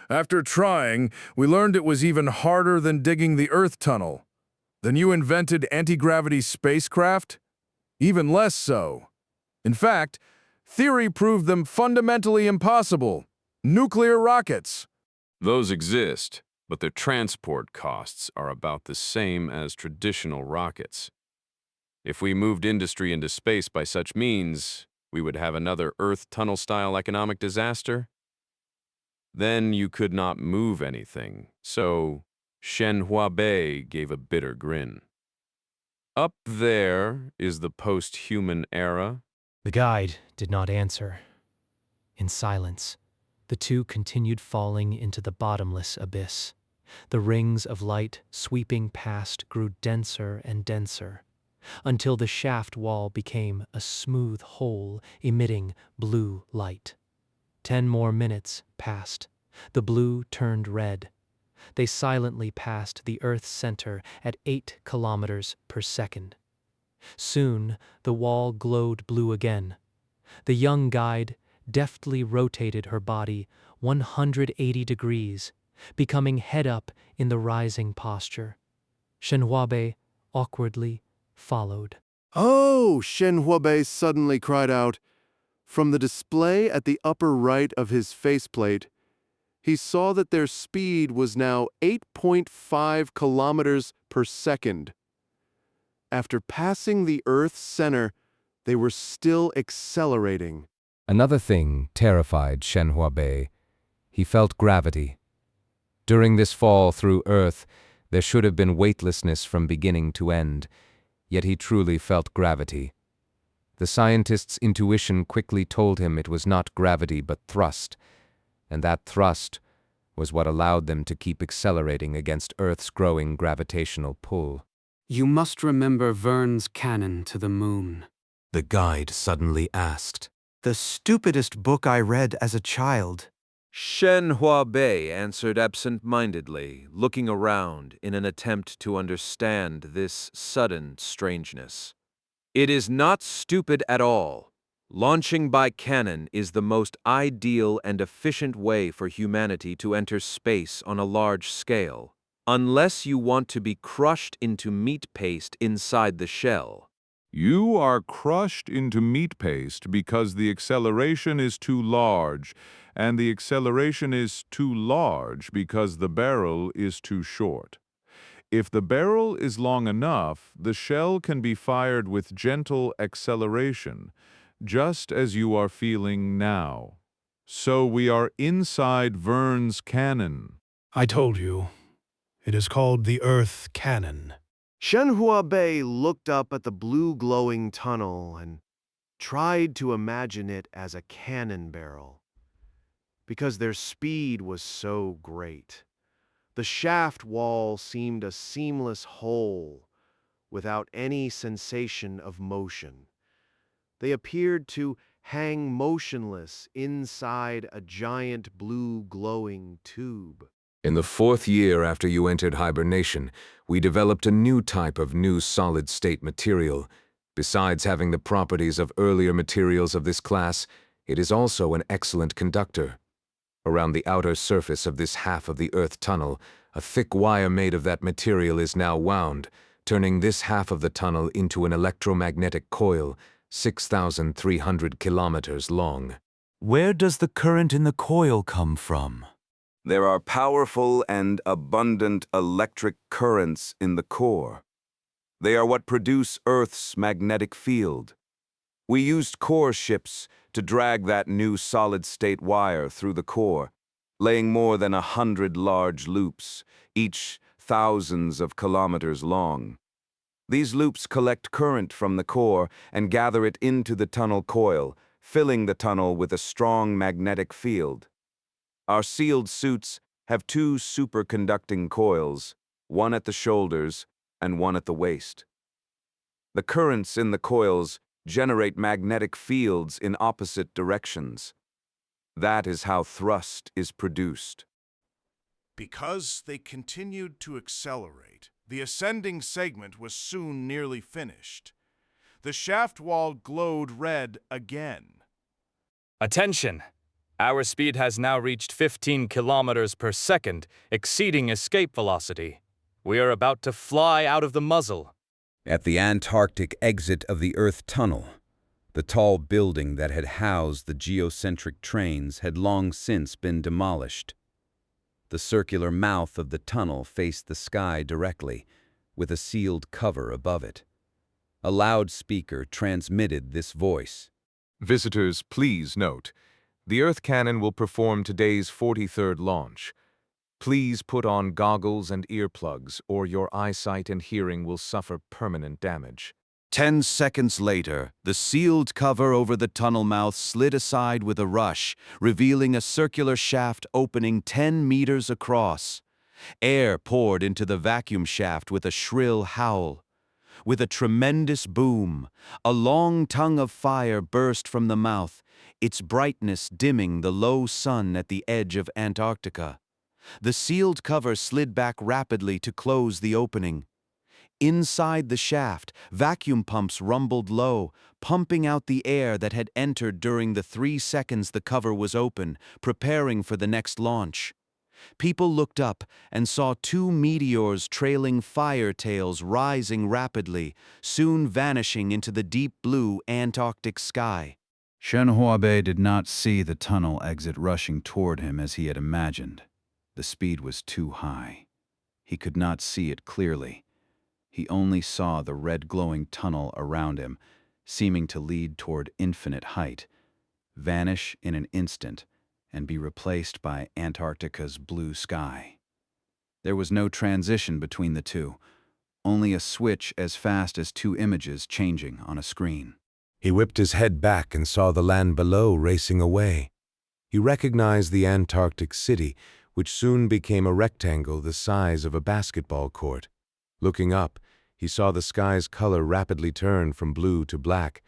After trying, we learned it was even harder than digging the Earth Tunnel. Then you invented anti-gravity spacecraft? Even less so. In fact, theory proved them fundamentally impossible. Nuclear rockets. Those exist, but their transport costs are about the same as traditional rockets. If we moved industry into space by such means, We would have another Earth tunnel-style economic disaster. Then you could not move anything, so Shen Huabei gave a bitter grin. Up there is the post-human era. The guide did not answer. In silence, the two continued falling into the bottomless abyss. The rings of light sweeping past grew denser and denser, until the shaft wall became a smooth hole emitting blue light. 10 more minutes passed. The blue turned red. They silently passed the Earth's center at 8 kilometers per second. Soon, the wall glowed blue again. The young guide deftly rotated her body 180 degrees, becoming head up in the rising posture. Shen Huabei awkwardly followed. "Oh!" Shen Huabei suddenly cried out. From the display at the upper right of his faceplate, he saw that their speed was now 8.5 kilometers per second. After passing the Earth's center, they were still accelerating. Another thing terrified Shen Huabei. He felt gravity. During this fall through Earth, there should have been weightlessness from beginning to end, yet he truly felt gravity. The scientist's intuition quickly told him it was not gravity but thrust, and that thrust was what allowed them to keep accelerating against Earth's growing gravitational pull. You must remember Verne's canon to the moon, the guide suddenly asked. The stupidest book I read as a child. Shen Huabei answered absent-mindedly, looking around in an attempt to understand this sudden strangeness. It is not stupid at all. Launching by cannon is the most ideal and efficient way for humanity to enter space on a large scale, unless you want to be crushed into meat paste inside the shell. You are crushed into meat paste because the acceleration is too large, and the acceleration is too large because the barrel is too short. If the barrel is long enough, the shell can be fired with gentle acceleration, just as you are feeling now. So we are inside Verne's cannon. I told you. It is called the Earth Cannon. Shen Huabei looked up at the blue glowing tunnel and tried to imagine it as a cannon barrel. Because their speed was so great, the shaft wall seemed a seamless hole without any sensation of motion. They appeared to hang motionless inside a giant blue glowing tube. In the 4th year after you entered hibernation, we developed a new type of new solid-state material. Besides having the properties of earlier materials of this class, it is also an excellent conductor. Around the outer surface of this half of the Earth tunnel, a thick wire made of that material is now wound, turning this half of the tunnel into an electromagnetic coil, 6,300 kilometers long. Where does the current in the coil come from? There are powerful and abundant electric currents in the core. They are what produce Earth's magnetic field. We used core ships to drag that new solid-state wire through the core, laying more than 100 large loops, each thousands of kilometers long. These loops collect current from the core and gather it into the tunnel coil, filling the tunnel with a strong magnetic field. Our sealed suits have 2 superconducting coils, one at the shoulders and one at the waist. The currents in the coils generate magnetic fields in opposite directions. That is how thrust is produced. Because they continued to accelerate, the ascending segment was soon nearly finished. The shaft wall glowed red again. Attention! Our speed has now reached 15 kilometers per second, exceeding escape velocity. We are about to fly out of the muzzle. At the Antarctic exit of the Earth tunnel, the tall building that had housed the geocentric trains had long since been demolished. The circular mouth of the tunnel faced the sky directly, with a sealed cover above it. A loudspeaker transmitted this voice. Visitors, please note, the Earth Cannon will perform today's 43rd launch. Please put on goggles and earplugs, or your eyesight and hearing will suffer permanent damage. 10 seconds later, the sealed cover over the tunnel mouth slid aside with a rush, revealing a circular shaft opening 10 meters across. Air poured into the vacuum shaft with a shrill howl. With a tremendous boom, a long tongue of fire burst from the mouth, its brightness dimming the low sun at the edge of Antarctica. The sealed cover slid back rapidly to close the opening. Inside the shaft, vacuum pumps rumbled low, pumping out the air that had entered during the 3 seconds the cover was open, preparing for the next launch. People looked up and saw 2 meteors trailing fire tails rising rapidly, soon vanishing into the deep blue Antarctic sky. Shenhuabei did not see the tunnel exit rushing toward him as he had imagined. The speed was too high. He could not see it clearly. He only saw the red glowing tunnel around him, seeming to lead toward infinite height, vanish in an instant, and be replaced by Antarctica's blue sky. There was no transition between the two, only a switch as fast as 2 images changing on a screen. He whipped his head back and saw the land below racing away. He recognized the Antarctic city, which soon became a rectangle the size of a basketball court. Looking up, he saw the sky's color rapidly turn from blue to black,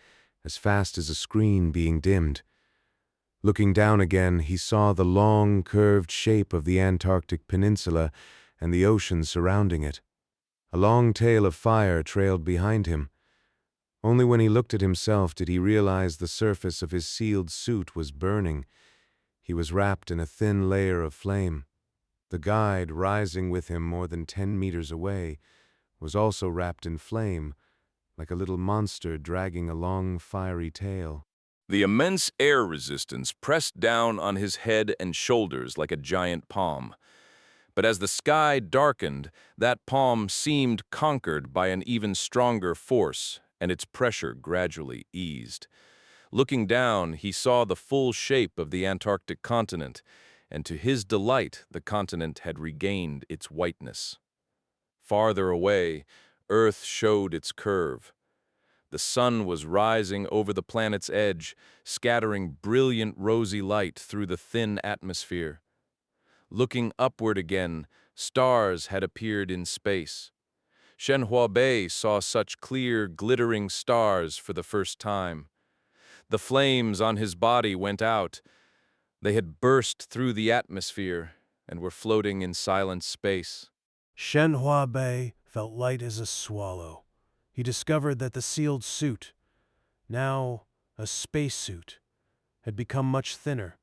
as fast as a screen being dimmed. Looking down again, he saw the long, curved shape of the Antarctic peninsula and the ocean surrounding it. A long tail of fire trailed behind him. Only when he looked at himself did he realize the surface of his sealed suit was burning. He was wrapped in a thin layer of flame. The guide, rising with him more than 10 meters away, was also wrapped in flame, like a little monster dragging a long, fiery tail. The immense air resistance pressed down on his head and shoulders like a giant palm. But as the sky darkened, that palm seemed conquered by an even stronger force, and its pressure gradually eased. Looking down, he saw the full shape of the Antarctic continent, and to his delight, the continent had regained its whiteness. Farther away, Earth showed its curve. The sun was rising over the planet's edge, scattering brilliant rosy light through the thin atmosphere. Looking upward again, stars had appeared in space. Shenhuabei saw such clear, glittering stars for the first time. The flames on his body went out. They had burst through the atmosphere and were floating in silent space. Shenhuabei felt light as a swallow. He discovered that the sealed suit, now a spacesuit, had become much thinner.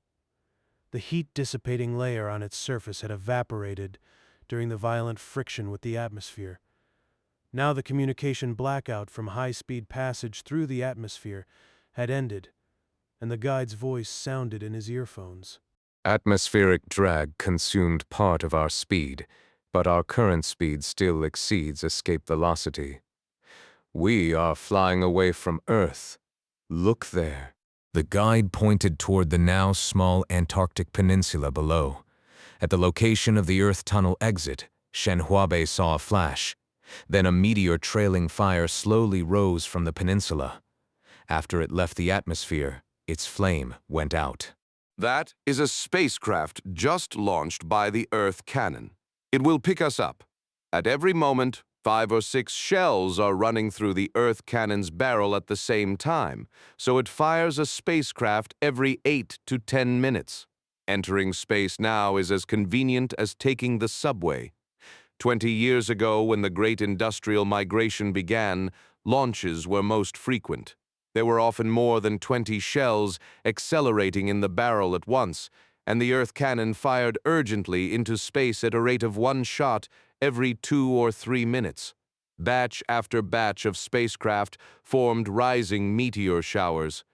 The heat-dissipating layer on its surface had evaporated during the violent friction with the atmosphere. Now the communication blackout from high-speed passage through the atmosphere had ended, and the guide's voice sounded in his earphones. Atmospheric drag consumed part of our speed, but our current speed still exceeds escape velocity. We are flying away from Earth. Look there. The guide pointed toward the now small Antarctic peninsula below. At the location of the Earth tunnel exit, Shenhuabei saw a flash. Then a meteor trailing fire slowly rose from the peninsula. After it left the atmosphere, its flame went out. That is a spacecraft just launched by the Earth Cannon. It will pick us up. At every moment, 5 or 6 shells are running through the Earth Cannon's barrel at the same time, so it fires a spacecraft every 8 to 10 minutes. Entering space now is as convenient as taking the subway. 20 years ago, when the great industrial migration began, launches were most frequent. There were often more than 20 shells accelerating in the barrel at once, and the Earth Cannon fired urgently into space at a rate of 1 shot every 2 or 3 minutes. Batch after batch of spacecraft formed rising meteor showers.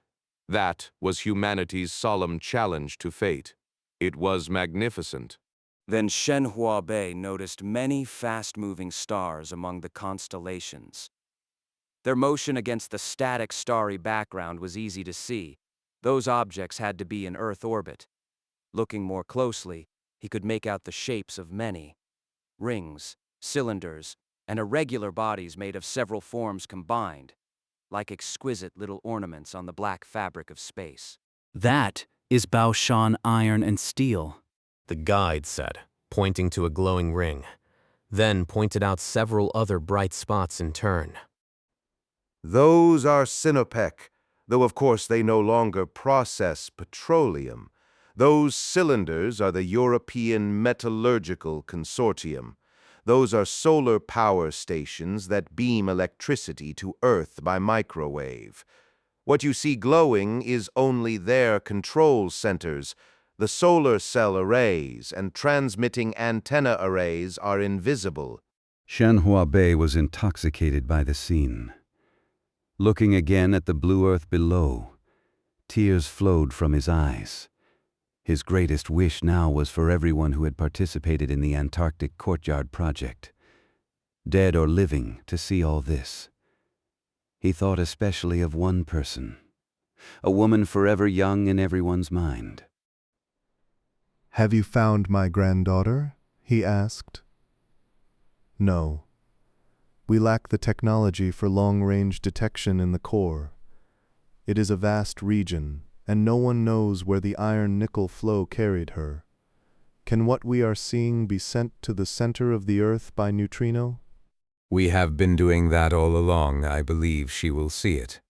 That was humanity's solemn challenge to fate. It was magnificent. Then Shenhuabei noticed many fast-moving stars among the constellations. Their motion against the static starry background was easy to see, Those objects had to be in Earth orbit. Looking more closely, he could make out the shapes of many rings, cylinders, and irregular bodies made of several forms combined, like exquisite little ornaments on the black fabric of space. That is Baoshan iron and steel, the guide said, pointing to a glowing ring, then pointed out several other bright spots in turn. Those are Sinopec, though of course they no longer process petroleum. Those cylinders are the European Metallurgical Consortium. Those are solar power stations that beam electricity to Earth by microwave. What you see glowing is only their control centers. The solar cell arrays and transmitting antenna arrays are invisible. Shen Huabei was intoxicated by the scene. Looking again at the blue earth below, tears flowed from his eyes. His greatest wish now was for everyone who had participated in the Antarctic Courtyard project, dead or living, to see all this. He thought especially of one person, a woman forever young in everyone's mind. "Have you found my granddaughter?" he asked. "No. We lack the technology for long-range detection in the core. It is a vast region, and no one knows where the iron-nickel flow carried her. Can what we are seeing be sent to the center of the Earth by neutrino?" We have been doing that all along. I believe she will see it.